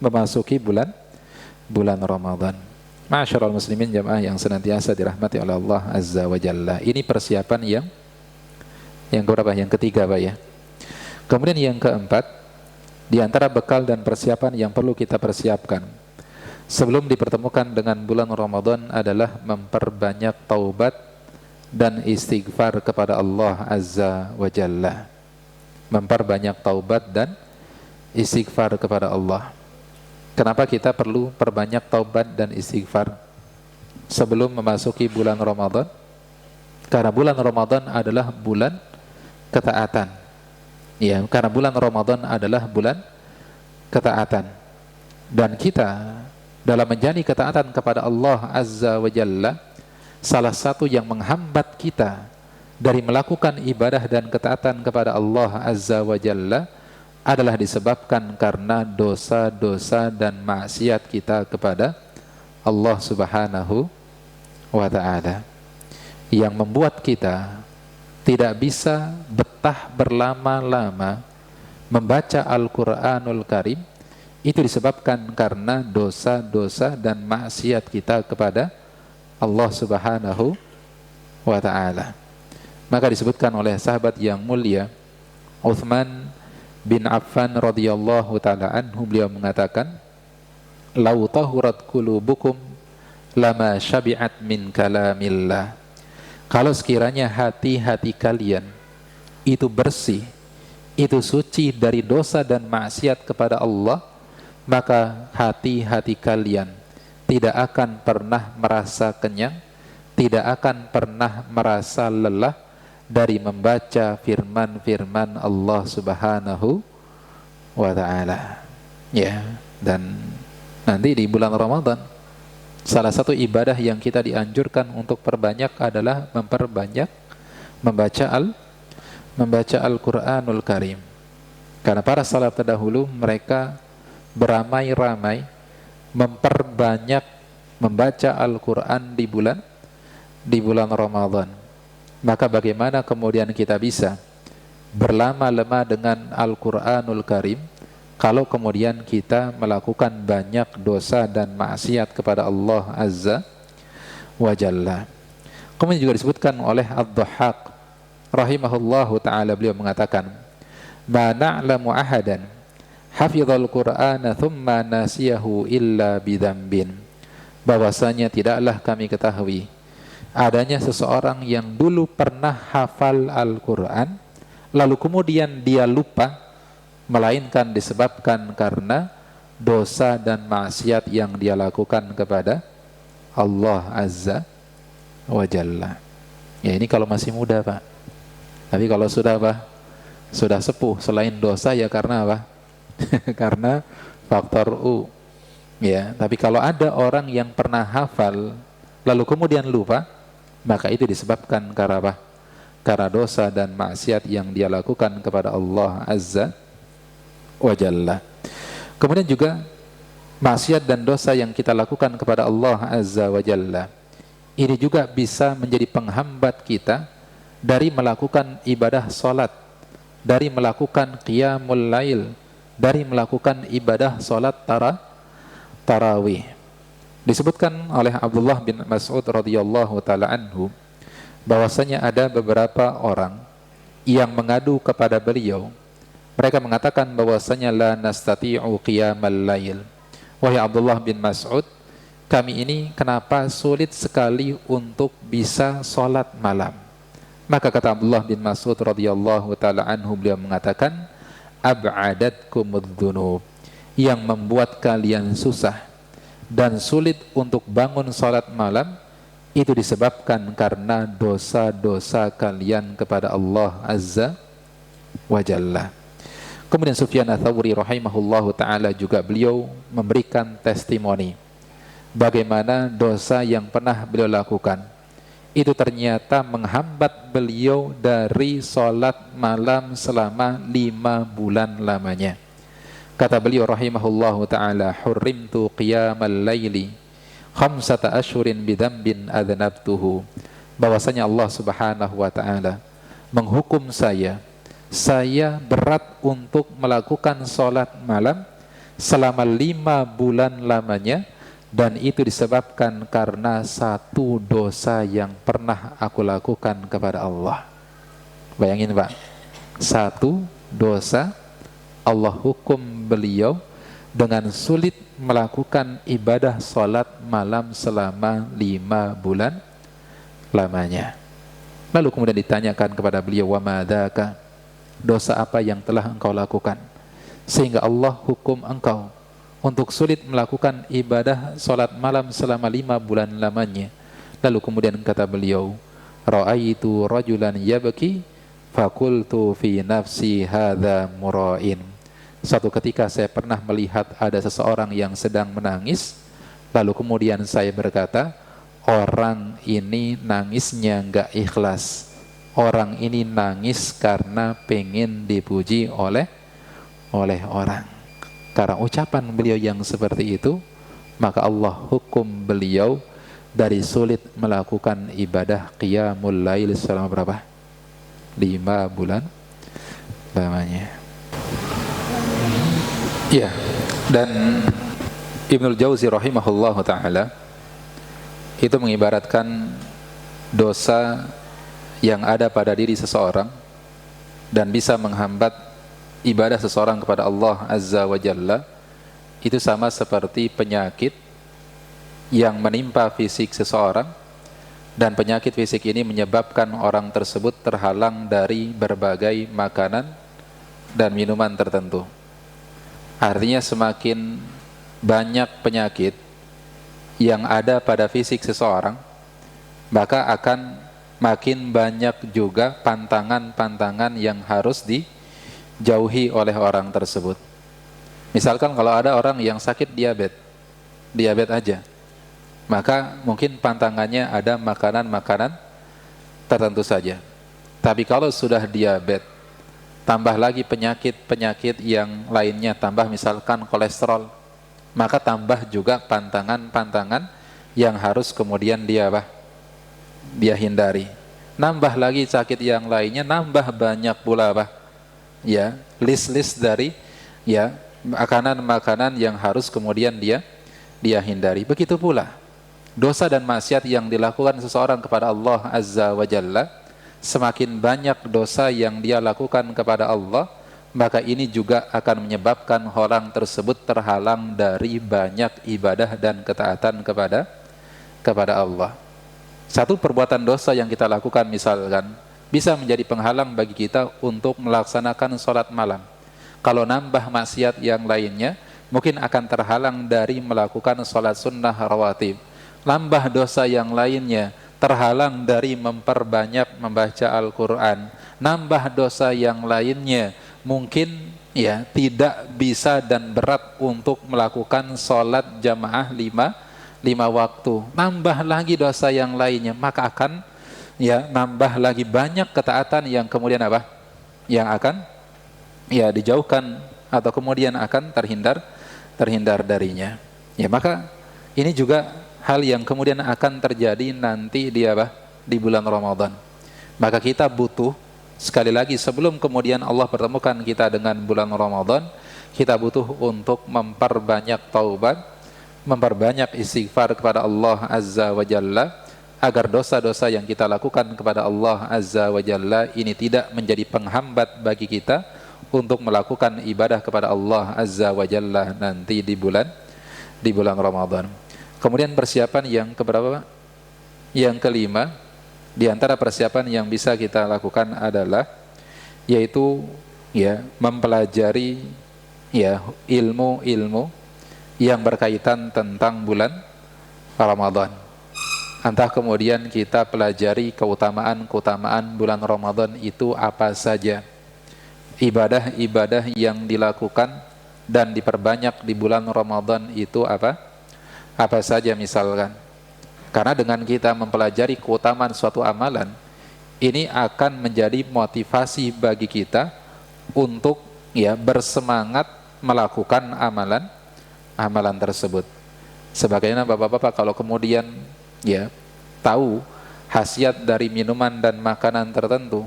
memasuki bulan Ramadan. Ma'asyiral muslimin jamaah yang senantiasa dirahmati oleh Allah Azza wa Jalla. Ini persiapan yang keberapa? Yang ketiga, Pak ya. Kemudian yang keempat, di antara bekal dan persiapan yang perlu kita persiapkan sebelum dipertemukan dengan bulan Ramadan adalah memperbanyak taubat dan istighfar kepada Allah Azza wa Jalla. Memperbanyak taubat dan istighfar kepada Allah. Kenapa kita perlu perbanyak taubat dan istighfar sebelum memasuki bulan Ramadan? Karena bulan Ramadan adalah bulan ketaatan. Ya, karena bulan Ramadan adalah bulan ketaatan. Dan kita dalam menjalani ketaatan kepada Allah Azza wa Jalla, salah satu yang menghambat kita dari melakukan ibadah dan ketaatan kepada Allah Azza wa Jalla adalah disebabkan karena dosa-dosa dan maksiat kita kepada Allah Subhanahu wa Ta'ala, yang membuat kita tidak bisa betah berlama-lama membaca Al-Quranul Karim. Itu disebabkan karena dosa-dosa dan maksiat kita kepada Allah Subhanahu wa Ta'ala. Maka disebutkan oleh sahabat yang mulia Uthman bin Affan radhiyallahu ta'ala anhu, beliau mengatakan, "Lau tahurat qulubukum lama syabi'at min kalamillah." Kalau sekiranya hati-hati kalian itu bersih, itu suci dari dosa dan maksiat kepada Allah, maka hati-hati kalian tidak akan pernah merasa kenyang, tidak akan pernah merasa lelah dari membaca firman-firman Allah Subhanahu wa Ta'ala. Ya, dan nanti di bulan Ramadan salah satu ibadah yang kita dianjurkan untuk perbanyak adalah memperbanyak membaca Al-Quranul Karim. Karena para salaf terdahulu mereka beramai-ramai memperbanyak membaca Al-Quran di bulan Ramadan. Maka bagaimana kemudian kita bisa berlama-lama dengan Al-Quranul Karim kalau kemudian kita melakukan banyak dosa dan maksiat kepada Allah Azza wa Jalla. Kemudian juga disebutkan oleh Ad-Dhahhak rahimahullahu ta'ala, beliau mengatakan, "Ma na'lamu ahadan hafizal Qur'ana thumma nasiyahu illa bidhanbin." Bahwasanya tidaklah kami ketahui adanya seseorang yang dulu pernah hafal Al-Quran lalu kemudian dia lupa, melainkan disebabkan karena dosa dan maksiat yang dia lakukan kepada Allah Azza wa Jalla. Ya, ini kalau masih muda, Pak. Tapi kalau sudah sudah sepuh, selain dosa ya karena apa? Karena faktor U. Ya, tapi kalau ada orang yang pernah hafal lalu kemudian lupa, maka itu disebabkan karena apa? Karena dosa dan maksiat yang dia lakukan kepada Allah Azza wa Jalla. Kemudian juga maksiat dan dosa yang kita lakukan kepada Allah Azza wa Jalla ini juga bisa menjadi penghambat kita dari melakukan ibadah salat, dari melakukan qiyamul lail, dari melakukan ibadah salat tarawih. Disebutkan oleh Abdullah bin Mas'ud radhiyallahu ta'ala anhu bahwasanya ada beberapa orang yang mengadu kepada beliau. Mereka mengatakan bahwasanya la nastati'u qiyamal lail. Wahai Abdullah bin Mas'ud, kami ini kenapa sulit sekali untuk bisa sholat malam? Maka kata Abdullah bin Mas'ud radhiyallahu ta'ala anhu, beliau mengatakan, ab'adatkumudz dzunub, yang membuat kalian susah dan sulit untuk bangun salat malam itu disebabkan karena dosa-dosa kalian kepada Allah Azza wa Jalla. Kemudian Sufyan Ats-Tsauri rahimahullahu taala juga beliau memberikan testimoni bagaimana dosa yang pernah beliau lakukan itu ternyata menghambat beliau dari sholat malam selama 5 bulan lamanya. Kata beliau rahimahullahu taala, hurrimtu qiyamal laili khamsata asyhurin bidzambin adznabtuhu, bahwasanya Allah Subhanahu wa taala menghukum saya berat untuk melakukan sholat malam selama 5 bulan lamanya, dan itu disebabkan karena satu dosa yang pernah aku lakukan kepada Allah. Bayangin Pak, satu dosa Allah hukum beliau dengan sulit melakukan ibadah sholat malam selama 5 bulan lamanya. Lalu kemudian ditanyakan kepada beliau, wa madzaka, dosa apa yang telah engkau lakukan sehingga Allah hukum engkau untuk sulit melakukan ibadah sholat malam selama 5 bulan lamanya? Lalu kemudian kata beliau, ra'aitu rajulan yabki fakultu fi nafsi hadza mura'in. Suatu ketika saya pernah melihat ada seseorang yang sedang menangis, lalu kemudian saya berkata, orang ini nangisnya enggak ikhlas, orang ini nangis karena pengen dipuji oleh orang. Karena ucapan beliau yang seperti itu, maka Allah hukum beliau dari sulit melakukan ibadah qiyamul lail selama berapa? 5 bulan lamanya. Ya, dan Ibnul Jauzi rahimahullahu ta'ala itu mengibaratkan dosa yang ada pada diri seseorang dan bisa menghambat ibadah seseorang kepada Allah Azza wa Jalla, itu sama seperti penyakit yang menimpa fisik seseorang, dan penyakit fisik ini menyebabkan orang tersebut terhalang dari berbagai makanan dan minuman tertentu. Artinya semakin banyak penyakit yang ada pada fisik seseorang, maka akan makin banyak juga pantangan-pantangan yang harus dijauhi oleh orang tersebut. Misalkan kalau ada orang yang sakit diabetes aja, maka mungkin pantangannya ada makanan-makanan tertentu saja. Tapi kalau sudah diabetes, tambah lagi penyakit-penyakit yang lainnya, tambah misalkan kolesterol, maka tambah juga pantangan-pantangan yang harus kemudian dia hindari. Nambah lagi sakit yang lainnya, nambah banyak pula list-list dari makanan-makanan yang harus kemudian dia hindari. Begitu pula dosa dan maksiat yang dilakukan seseorang kepada Allah Azza wa Jalla, semakin banyak dosa yang dia lakukan kepada Allah, maka ini juga akan menyebabkan orang tersebut terhalang dari banyak ibadah dan ketaatan kepada Allah. Satu perbuatan dosa yang kita lakukan misalkan bisa menjadi penghalang bagi kita untuk melaksanakan sholat malam. Kalau nambah maksiat yang lainnya, mungkin akan terhalang dari melakukan sholat sunnah rawatib. Nambah dosa yang lainnya, terhalang dari memperbanyak membaca Al-Quran. Nambah dosa yang lainnya, mungkin tidak bisa dan berat untuk melakukan sholat jamaah lima waktu. Nambah lagi dosa yang lainnya, maka akan nambah lagi banyak ketaatan yang kemudian yang akan dijauhkan atau kemudian akan terhindar darinya. Maka ini juga hal yang kemudian akan terjadi nanti di bulan Ramadan. Maka kita butuh, sekali lagi sebelum kemudian Allah pertemukan kita dengan bulan Ramadan, kita butuh untuk memperbanyak taubat, memperbanyak istighfar kepada Allah Azza wa Jalla, agar dosa-dosa yang kita lakukan kepada Allah Azza wa Jalla ini tidak menjadi penghambat bagi kita untuk melakukan ibadah kepada Allah Azza wa Jalla nanti di bulan Ramadan. Kemudian persiapan yang keberapa? Yang kelima, di antara persiapan yang bisa kita lakukan adalah yaitu mempelajari ilmu-ilmu yang berkaitan tentang bulan Ramadan. Entah kemudian kita pelajari keutamaan bulan Ramadan itu apa saja, ibadah-ibadah yang dilakukan dan diperbanyak di bulan Ramadan itu apa saja misalkan. Karena dengan kita mempelajari keutamaan suatu amalan, ini akan menjadi motivasi bagi kita untuk bersemangat melakukan amalan tersebut. Sebagaimana bapak-bapak kalau kemudian tahu khasiat dari minuman dan makanan tertentu,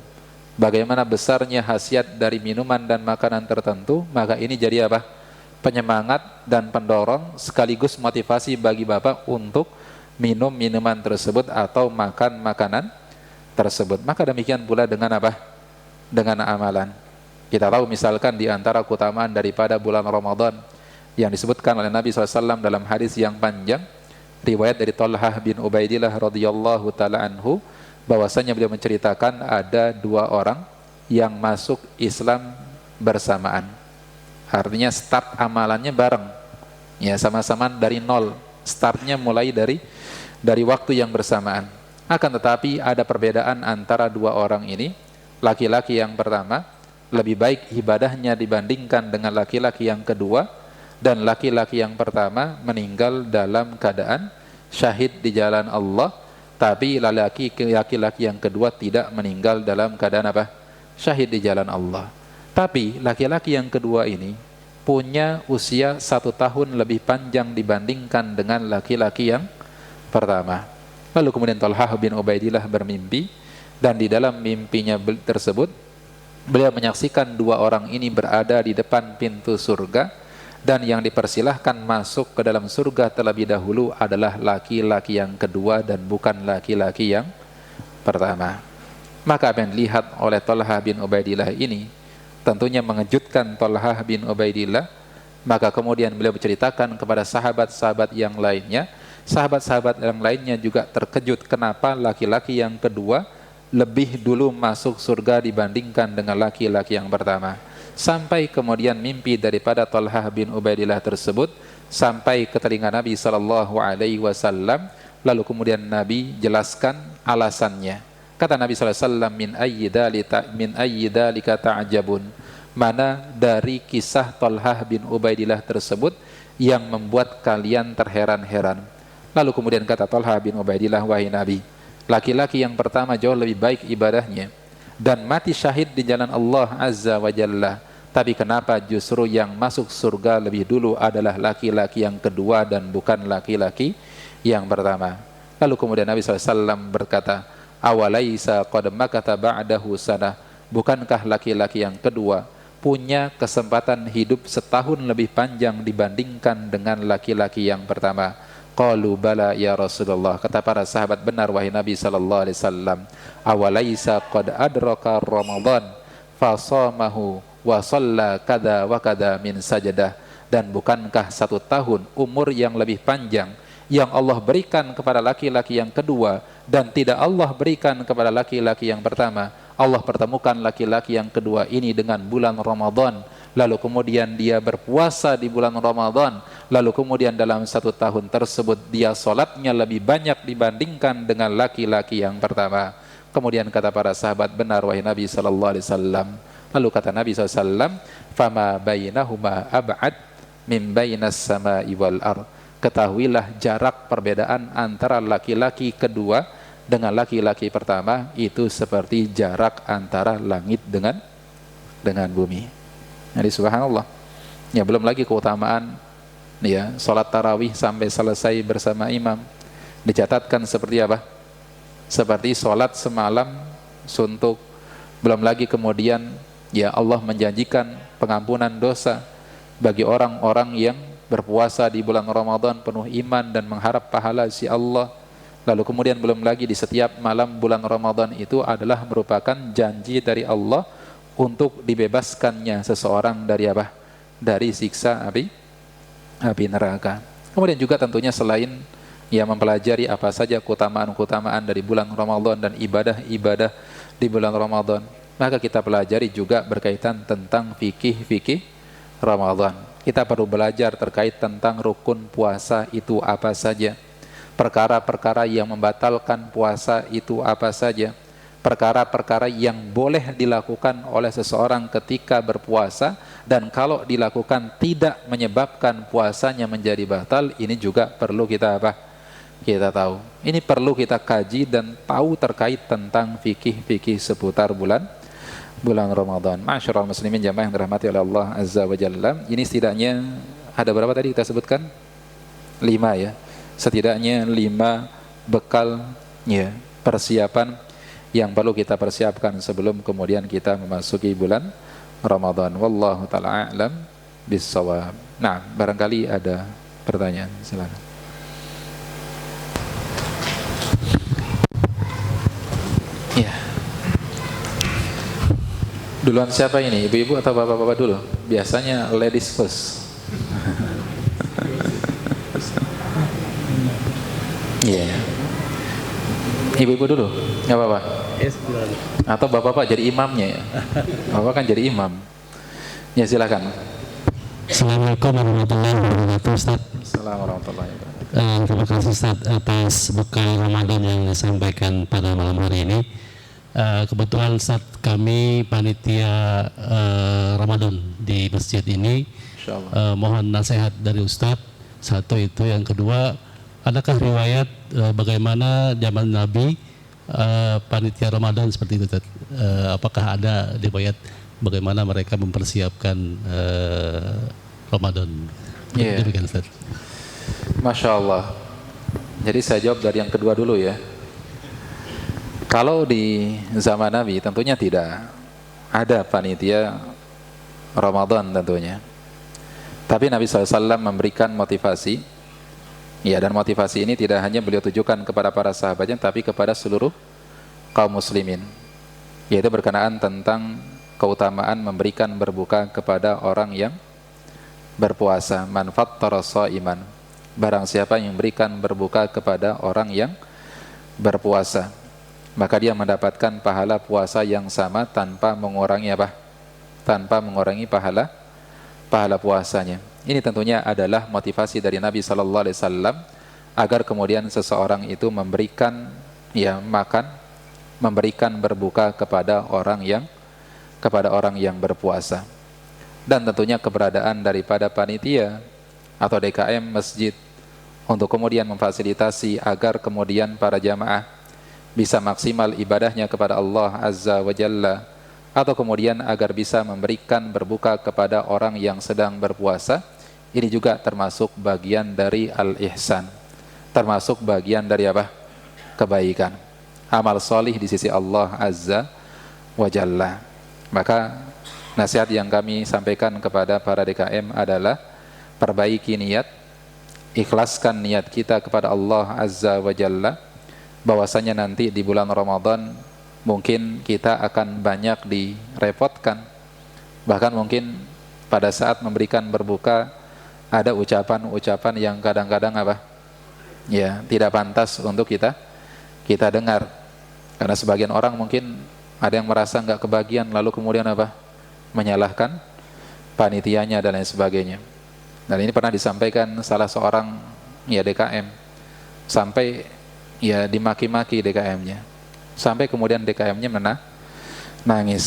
bagaimana besarnya khasiat dari minuman dan makanan tertentu, maka ini jadi penyemangat dan pendorong sekaligus motivasi bagi bapak untuk minum minuman tersebut atau makan makanan tersebut. Maka demikian pula dengan dengan amalan. Kita tahu misalkan di antara keutamaan daripada bulan Ramadan yang disebutkan oleh Nabi SAW dalam hadis yang panjang, riwayat dari Talhah bin Ubaidillah radhiyallahu taala anhu, bahwasanya beliau menceritakan ada 2 orang yang masuk Islam bersamaan. Artinya start amalannya bareng, sama-sama dari nol, startnya mulai dari waktu yang bersamaan. Akan tetapi ada perbedaan antara 2 orang ini. Laki-laki yang pertama lebih baik ibadahnya dibandingkan dengan laki-laki yang kedua, dan laki-laki yang pertama meninggal dalam keadaan syahid di jalan Allah, tapi laki-laki yang kedua tidak meninggal dalam keadaan syahid di jalan Allah. Tapi laki-laki yang kedua ini punya usia 1 tahun lebih panjang dibandingkan dengan laki-laki yang pertama. Lalu kemudian Talhah bin Ubaidillah bermimpi, dan di dalam mimpinya tersebut beliau menyaksikan 2 orang ini berada di depan pintu surga, dan yang dipersilahkan masuk ke dalam surga terlebih dahulu adalah laki-laki yang kedua dan bukan laki-laki yang pertama. Maka apa yang dilihat oleh Talhah bin Ubaidillah ini tentunya mengejutkan Talhah bin Ubaidillah. Maka kemudian beliau berceritakan kepada sahabat-sahabat yang lainnya. Sahabat-sahabat yang lainnya juga terkejut kenapa laki-laki yang kedua lebih dulu masuk surga dibandingkan dengan laki-laki yang pertama. Sampai kemudian mimpi daripada Talhah bin Ubaidillah tersebut sampai ke telinga Nabi SAW. Lalu kemudian Nabi jelaskan alasannya. Kata Nabi SAW, min ayyi dzalika ta'jabun. Mana dari kisah Talhah bin Ubaidillah tersebut yang membuat kalian terheran-heran? Lalu kemudian kata Talhah bin Ubaidillah, wahai Nabi, laki-laki yang pertama jauh lebih baik ibadahnya dan mati syahid di jalan Allah Azza wa Jalla. Tapi kenapa justru yang masuk surga lebih dulu adalah laki-laki yang kedua dan bukan laki-laki yang pertama? Lalu kemudian Nabi SAW berkata, awalaisa qad makatha ba'dahu sanah. Bukankah laki-laki yang kedua punya kesempatan hidup 1 tahun lebih panjang dibandingkan dengan laki-laki yang pertama? Qalu bala ya Rasulullah. Kata para sahabat, benar wahai Nabi sallallahu alaihi wasallam. Awalaisa qad adraka Ramadan fasamahu wa shalla kada wa kada min sajadah. Dan bukankah 1 tahun umur yang lebih panjang yang Allah berikan kepada laki-laki yang kedua dan tidak Allah berikan kepada laki-laki yang pertama? Allah pertemukan laki-laki yang kedua ini dengan bulan Ramadan, lalu kemudian dia berpuasa di bulan Ramadan, lalu kemudian dalam 1 tahun tersebut dia sholatnya lebih banyak dibandingkan dengan laki-laki yang pertama. Kemudian kata para sahabat, benar wahai Nabi sallallahu alaihi wasallam. Lalu kata Nabi SAW, fama bainahuma ab'ad min bainas sama'i wal ard. Ketahuilah jarak perbedaan antara laki-laki kedua dengan laki-laki pertama itu seperti jarak antara langit dengan bumi. Jadi subhanallah. Ya, belum lagi keutamaan salat tarawih sampai selesai bersama imam. Dicatatkan seperti apa? Seperti salat semalam suntuk. Belum lagi kemudian Allah menjanjikan pengampunan dosa bagi orang-orang yang berpuasa di bulan Ramadan penuh iman dan mengharap pahala si Allah. Lalu kemudian belum lagi di setiap malam bulan Ramadan itu adalah merupakan janji dari Allah untuk dibebaskannya seseorang dari dari siksa api neraka. Kemudian juga tentunya selain mempelajari apa saja keutamaan-keutamaan dari bulan Ramadan dan ibadah-ibadah di bulan Ramadan, maka kita pelajari juga berkaitan tentang fikih Ramadan. Kita perlu belajar terkait tentang rukun puasa itu apa saja. perkara-perkara yang membatalkan puasa itu apa saja, perkara-perkara yang boleh dilakukan oleh seseorang ketika berpuasa, dan kalau dilakukan tidak menyebabkan puasanya menjadi batal. Ini juga perlu kita kita tahu. Ini perlu kita kaji dan tahu terkait tentang fikih-fikih seputar bulan Ramadan. Ma'asyiral muslimin jamaah yang dirahmati oleh Allah Azza wa Jalla. Ini setidaknya ada berapa tadi kita sebutkan? 5 ya. Setidaknya 5 bekal ya, persiapan yang perlu kita persiapkan sebelum kemudian kita memasuki bulan Ramadan. Wallahu ta'ala a'lam bis-shawab. Nah, barangkali ada pertanyaan, silakan. Ya. Duluan siapa ini? Ibu-ibu atau bapak-bapak dulu? Biasanya ladies first. Iya. Yeah. Ibu-ibu dulu, nggak apa-apa. Atau bapak-bapak jadi imamnya ya. Bapak kan jadi imam. Ya silakan. Assalamualaikum warahmatullahi wabarakatuh, Ustaz. Assalamualaikum warahmatullahi wabarakatuh. Terima kasih Ustaz atas bekal Ramadan yang disampaikan pada malam hari ini. Kebetulan Ustaz, kami panitia Ramadan di masjid ini. Mohon nasihat dari Ustaz. Satu itu, yang kedua, adakah riwayat bagaimana zaman Nabi panitia Ramadan seperti itu, Ustaz? Apakah ada riwayat bagaimana mereka mempersiapkan Ramadan? Yeah. Demikian, Ustaz. Masya Allah. Jadi saya jawab dari yang kedua dulu ya. Kalau di zaman Nabi tentunya tidak ada panitia Ramadan tentunya. Tapi Nabi SAW memberikan motivasi. Ya, dan motivasi ini tidak hanya beliau tujukan kepada para sahabatnya, tapi kepada seluruh kaum muslimin. Yaitu berkenaan tentang keutamaan memberikan berbuka kepada orang yang berpuasa. Man fattara sha'iman, barang siapa yang memberikan berbuka kepada orang yang berpuasa, maka dia mendapatkan pahala puasa yang sama tanpa mengurangi tanpa mengurangi pahala puasanya. Ini tentunya adalah motivasi dari Nabi sallallahu alaihi wasallam agar kemudian seseorang itu memberikan memberikan berbuka kepada orang yang berpuasa. Dan tentunya keberadaan daripada panitia atau DKM masjid untuk kemudian memfasilitasi agar kemudian para jamaah bisa maksimal ibadahnya kepada Allah Azza wa Jalla, atau kemudian agar bisa memberikan berbuka kepada orang yang sedang berpuasa. Ini juga termasuk bagian dari al-ihsan, termasuk bagian dari kebaikan, amal solih di sisi Allah Azza wa Jalla. Maka nasihat yang kami sampaikan kepada para DKM adalah perbaiki niat, ikhlaskan niat kita kepada Allah Azza wa Jalla, bahwasanya nanti di bulan Ramadan mungkin kita akan banyak direpotkan. Bahkan mungkin pada saat memberikan berbuka ada ucapan-ucapan yang kadang-kadang tidak pantas untuk kita dengar. Karena sebagian orang mungkin ada yang merasa nggak kebagian, lalu kemudian menyalahkan panitianya dan lain sebagainya. Dan ini pernah disampaikan salah seorang DKM, sampai dimaki-maki DKM-nya, sampai kemudian DKM-nya nangis,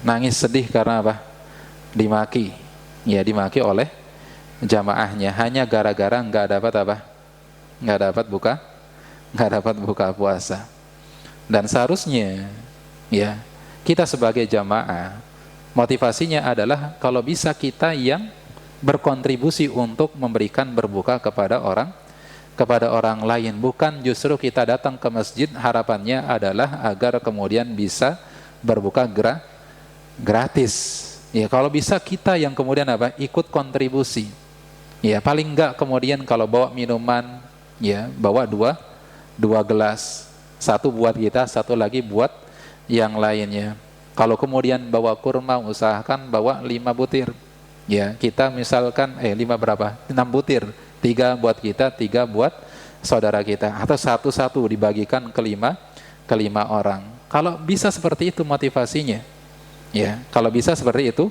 nangis sedih karena dimaki oleh jamaahnya hanya gara-gara nggak dapat buka puasa. Dan seharusnya kita sebagai jamaah motivasinya adalah kalau bisa kita yang berkontribusi untuk memberikan berbuka kepada orang lain, bukan justru kita datang ke masjid harapannya adalah agar kemudian bisa berbuka gratis. Ya, kalau bisa kita yang kemudian ikut kontribusi. Ya, paling enggak kemudian kalau bawa minuman, bawa dua gelas, satu buat kita, satu lagi buat yang lainnya. Kalau kemudian bawa kurma, usahakan bawa 5 butir. Ya, kita misalkan 5 berapa? 6 butir. 3 buat kita, 3 buat saudara kita, atau satu-satu dibagikan ke 5 orang. Kalau bisa seperti itu motivasinya, kalau bisa seperti itu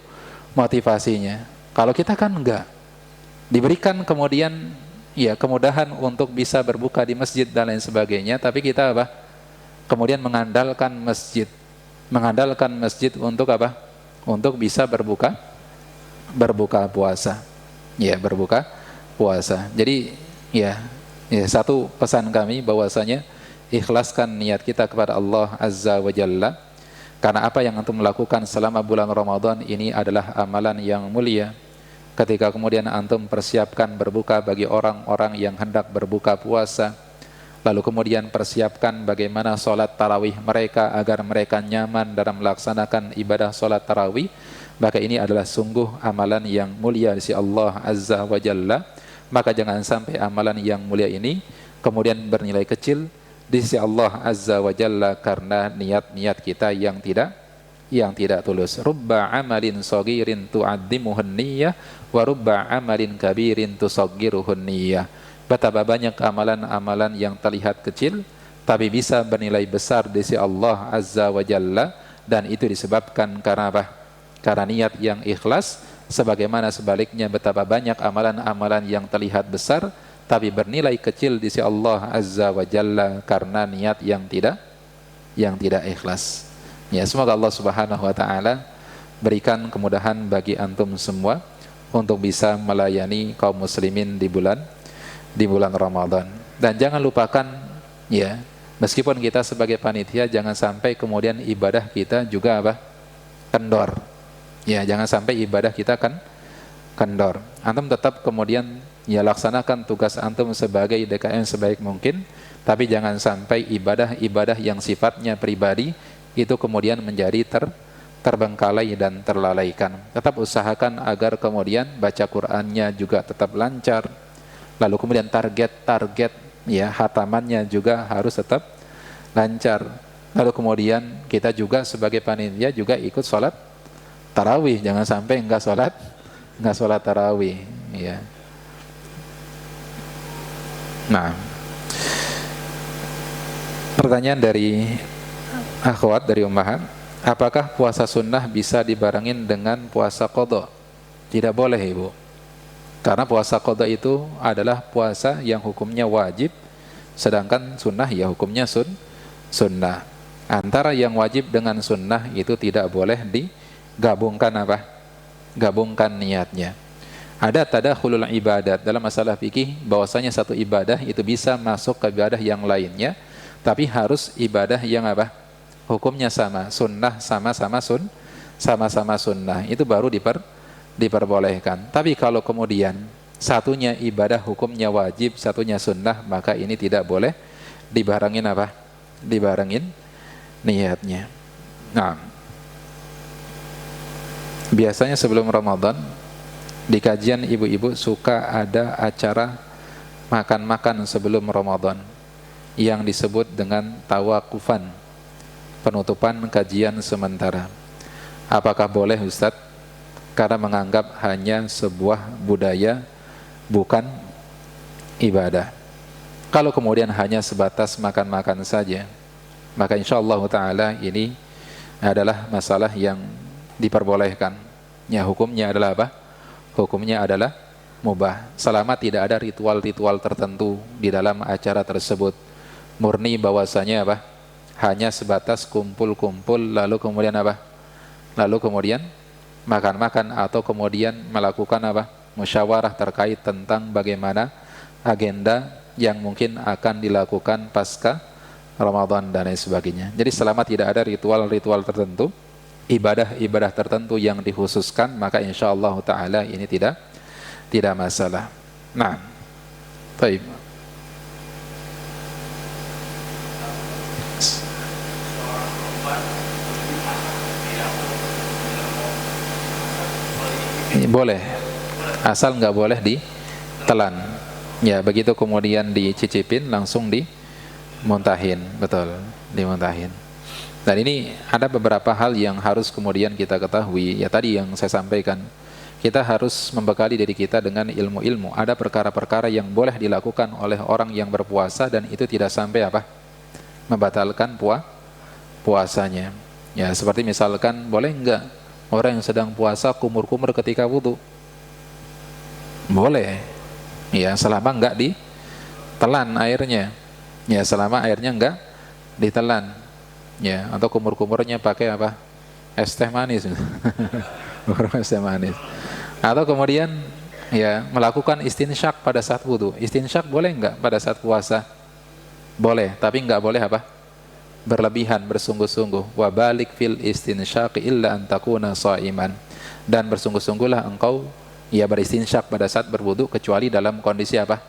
motivasinya. Kalau kita kan enggak, diberikan kemudian ya kemudahan untuk bisa berbuka di masjid dan lain sebagainya, tapi kita apa? Kemudian mengandalkan masjid untuk apa? Untuk bisa berbuka puasa. Ya, berbuka puasa. Jadi ya satu pesan kami bahwasanya ikhlaskan niat kita kepada Allah Azza wa Jalla, karena apa yang antum melakukan selama bulan Ramadan ini adalah amalan yang mulia. Ketika kemudian antum persiapkan berbuka bagi orang-orang yang hendak berbuka puasa, lalu kemudian persiapkan bagaimana sholat tarawih mereka agar mereka nyaman dalam melaksanakan ibadah sholat tarawih, maka ini adalah sungguh amalan yang mulia di sisi Allah Azza wa Jalla. Maka jangan sampai amalan yang mulia ini kemudian bernilai kecil di sisi Allah Azza wa Jalla karena niat-niat kita yang tidak tulus. Rubba amalin saghirin tu'addimuhun niyyah wa rubba amalin kabirin tusaggiruhun niyyah. Betapa banyak amalan-amalan yang terlihat kecil tapi bisa bernilai besar di sisi Allah Azza wa Jalla, dan itu disebabkan karena apa? Karena niat yang ikhlas. Sebagaimana sebaliknya betapa banyak amalan-amalan yang terlihat besar tapi bernilai kecil di sisi Allah Azza wa Jalla karena niat yang tidak ikhlas. Ya, semoga Allah Subhanahu wa taala berikan kemudahan bagi antum semua untuk bisa melayani kaum muslimin di bulan Ramadan. Dan jangan lupakan ya, meskipun kita sebagai panitia jangan sampai kemudian ibadah kita juga apa? Kendor. Ya, jangan sampai ibadah kita kendor. Antum tetap kemudian ya laksanakan tugas antum sebagai DKM sebaik mungkin, tapi jangan sampai ibadah-ibadah yang sifatnya pribadi itu kemudian menjadi terbengkalai dan terlalaikan. Tetap usahakan agar kemudian baca Qur'annya juga tetap lancar. Lalu kemudian target ya hatamannya juga harus tetap lancar. Lalu kemudian kita juga sebagai panitia juga ikut sholat tarawih, jangan sampai enggak sholat tarawih ya. Nah, pertanyaan dari akhwat dari ummahat, apakah puasa sunnah bisa dibarengin dengan puasa qadha? Tidak boleh, Ibu. Karena puasa qadha itu adalah puasa yang hukumnya wajib, sedangkan sunnah ya hukumnya sunnah. Antara yang wajib dengan sunnah itu tidak boleh digabungkan apa? Gabungkan niatnya. Ada tadakhulul ibadat dalam masalah fikih, bahwasanya satu ibadah itu bisa masuk ke ibadah yang lainnya, tapi harus ibadah yang apa? Hukumnya sama, sunnah sama-sama sunnah, itu baru diperbolehkan. Tapi kalau kemudian satunya ibadah hukumnya wajib, satunya sunnah, maka ini tidak boleh dibarengin apa? Dibarengin niatnya. Nah, biasanya sebelum Ramadan di kajian ibu-ibu suka ada acara makan-makan sebelum Ramadan yang disebut dengan tawakufan, penutupan kajian sementara. Apakah boleh, Ustadz? Karena menganggap hanya sebuah budaya, bukan ibadah. Kalau kemudian hanya sebatas makan-makan saja, maka insyaallah ta'ala ini adalah masalah yang diperbolehkan. Ya, hukumnya adalah apa? Hukumnya adalah mubah, selama tidak ada ritual-ritual tertentu di dalam acara tersebut. Murni bahwasanya apa? Hanya sebatas kumpul-kumpul, lalu kemudian apa? Lalu kemudian makan-makan, atau kemudian melakukan apa? Musyawarah terkait tentang bagaimana agenda yang mungkin akan dilakukan pasca Ramadan dan lain sebagainya. Jadi selama tidak ada ritual-ritual tertentu, ibadah-ibadah tertentu yang dikhususkan, maka insyaallah ta'ala ini tidak masalah. Nah, baik. Boleh, asal nggak boleh ditelan. Ya, begitu kemudian dicicipin langsung dimuntahin, betul, dimuntahin. Dan ini ada beberapa hal yang harus kemudian kita ketahui. Ya, tadi yang saya sampaikan, kita harus membekali diri kita dengan ilmu-ilmu. Ada perkara-perkara yang boleh dilakukan oleh orang yang berpuasa dan itu tidak sampai apa? Membatalkan puasanya. Ya, seperti misalkan boleh enggak orang yang sedang puasa kumur-kumur ketika wudu? Boleh. Ya, selama enggak ditelan airnya. Ya, selama airnya enggak ditelan. Ya, atau kumur-kumurnya pakai apa? Es teh manis. Es teh manis. Atau kemudian ya melakukan istinsyak pada saat wudu. Istinsyak boleh enggak pada saat puasa? Boleh, tapi enggak boleh apa? Berlebihan, bersungguh-sungguh. Wa balik fil istinsyaq illa an takuna shaiman. Dan bersungguh-sungguhlah engkau ya beristinsyak pada saat berwudu kecuali dalam kondisi apa?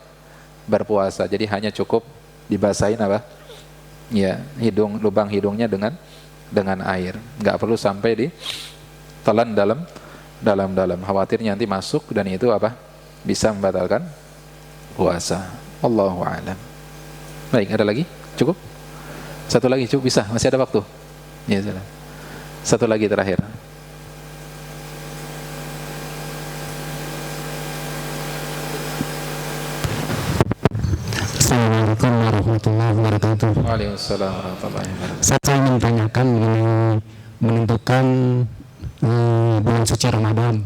Berpuasa. Jadi hanya cukup dibasahin apa? Ya, lubang hidungnya dengan air. Enggak perlu sampai ditelan dalam. Khawatirnya nanti masuk dan itu apa? Bisa membatalkan puasa. Allahu a'lam. Baik, ada lagi? Cukup? Satu lagi cukup, bisa, masih ada waktu. Ya, sudah. Satu lagi terakhir. Assalamualaikum warahmatullahi wabarakatuh. Waalaikumsalam warahmatullahi wabarakatuh. Saya ingin tanyakan mengenai menentukan bulan suci Ramadan.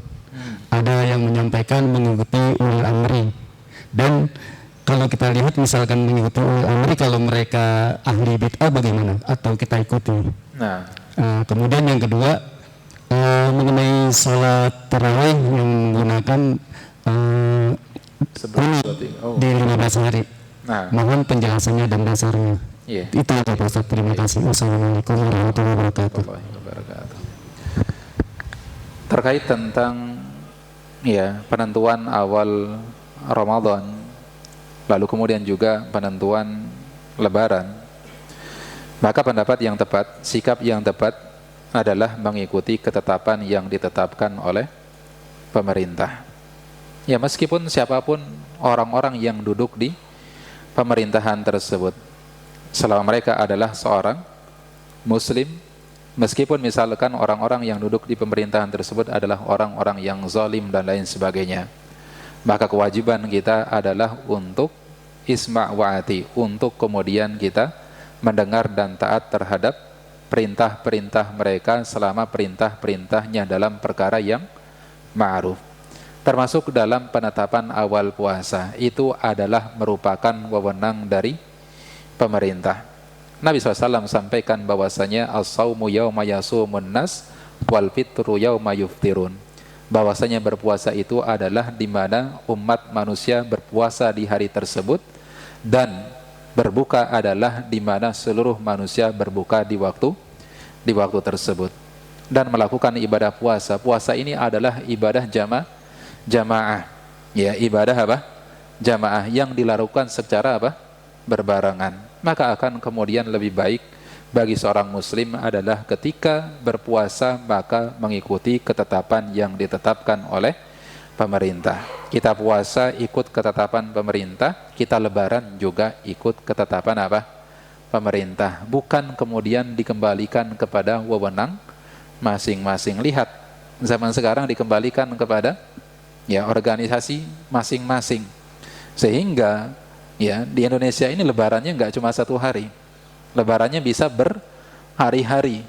Ada yang menyampaikan mengikuti ulil amri, dan kalau kita lihat misalkan mengikuti ulil amri, kalau mereka ahli bid'ah bagaimana? Atau kita ikuti? Nah, Kemudian yang kedua, mengenai sholat tarawih yang menggunakan di 15 hari. nah, Mohon penjelasannya dan dasarnya. iya. Itu aja Pak Ustaz. Terima kasih. Wassalamualaikum warahmatullahi wabarakatuh. Warahmatullahi wabarakatuh. Terkait tentang ya penentuan awal Ramadan, lalu kemudian juga penentuan Lebaran, maka pendapat yang tepat, sikap yang tepat adalah mengikuti ketetapan yang ditetapkan oleh pemerintah. Ya, meskipun siapapun orang-orang yang duduk di pemerintahan tersebut, selama mereka adalah seorang muslim, meskipun misalkan orang-orang yang duduk di pemerintahan tersebut adalah orang-orang yang zalim dan lain sebagainya, maka kewajiban kita adalah untuk isma' wa'ati, untuk kemudian kita mendengar dan taat terhadap perintah-perintah mereka selama perintah-perintahnya dalam perkara yang ma'ruf. Termasuk dalam penetapan awal puasa, itu adalah merupakan wewenang dari pemerintah. Nabi SAW sampaikan bahwasanya as-saumu yauma yasumun nas wal fitru yauma yuftirun. Bahwasanya berpuasa itu adalah di mana umat manusia berpuasa di hari tersebut, dan berbuka adalah di mana seluruh manusia berbuka di waktu tersebut. Dan melakukan ibadah puasa. Puasa ini adalah ibadah jamaah. Ya, ibadah apa? Jamaah yang dilakukan secara apa? Berbarengan. Maka akan kemudian lebih baik bagi seorang muslim adalah ketika berpuasa maka mengikuti ketetapan yang ditetapkan oleh pemerintah. Kita puasa ikut ketetapan pemerintah, kita lebaran juga ikut ketetapan apa? Pemerintah. Bukan kemudian dikembalikan kepada wewenang masing-masing. Lihat, zaman sekarang dikembalikan kepada ya organisasi masing-masing. Sehingga ya di Indonesia ini lebarannya nggak cuma satu hari, lebarannya bisa berhari-hari.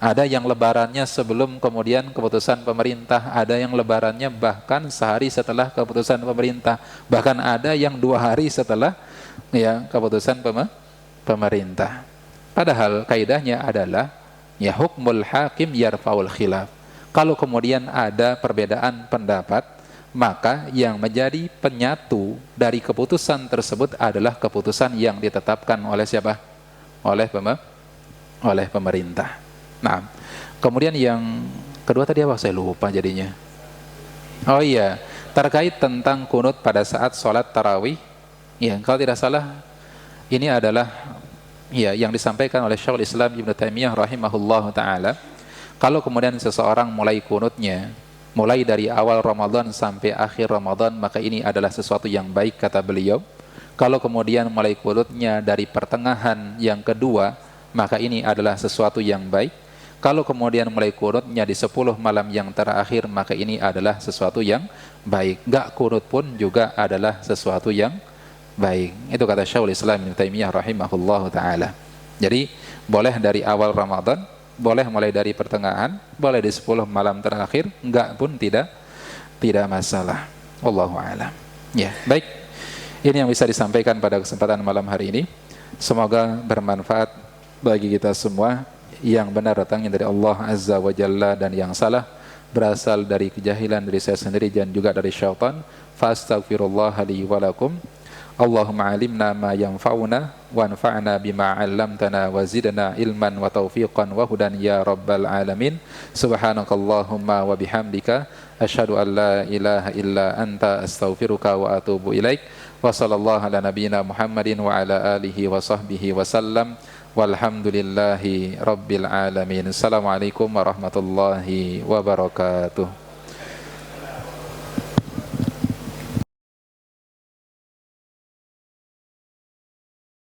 Ada yang lebarannya sebelum kemudian keputusan pemerintah, ada yang lebarannya bahkan sehari setelah keputusan pemerintah, bahkan ada yang 2 hari setelah ya keputusan pemerintah. Padahal kaidahnya adalah ya hukmul hakim yarfaul khilaf. Kalau kemudian ada perbedaan pendapat, maka yang menjadi penyatu dari keputusan tersebut adalah keputusan yang ditetapkan oleh siapa? Oleh pemerintah. Nah, kemudian yang kedua tadi apa? Saya lupa jadinya. Oh iya, terkait tentang kunut pada saat sholat tarawih. Ya, kalau tidak salah ini adalah ya yang disampaikan oleh Syekhul Islam Ibnu Taimiyah rahimahullahu taala. Kalau kemudian seseorang mulai kunutnya mulai dari awal Ramadan sampai akhir Ramadan, maka ini adalah sesuatu yang baik, kata beliau. Kalau kemudian mulai kunutnya dari pertengahan yang kedua, maka ini adalah sesuatu yang baik. Kalau kemudian mulai kunutnya di 10 malam yang terakhir, maka ini adalah sesuatu yang baik. Gak kunut pun juga adalah sesuatu yang baik. Itu kata Syekhul Islam Ibnu Taimiyah rahimahullahu taala. Jadi boleh dari awal Ramadan, boleh mulai dari pertengahan, boleh di 10 malam terakhir, enggak pun tidak masalah. Wallahu a'lam. Ya, baik. Ini yang bisa disampaikan pada kesempatan malam hari ini. Semoga bermanfaat bagi kita semua. Yang benar datangnya dari Allah Azza wa Jalla, dan yang salah berasal dari kejahilan dari saya sendiri dan juga dari syaitan. Fastaghfirullah li wa lakum. Allahumma alimna ma yanfa'una wanfa'na bima 'allamtana wa zidna ilman wa taufiqan wa hudan ya rabbal alamin. Subhanakallahumma wa bihamdika asyhadu an la ilaha illa anta astaghfiruka wa atubu ilaik. Wa sallallahu ala nabiyyina Muhammadin wa ala alihi wa sahbihi wa sallam. Walhamdulillahi rabbil alamin. Assalamualaikum warahmatullahi wabarakatuh.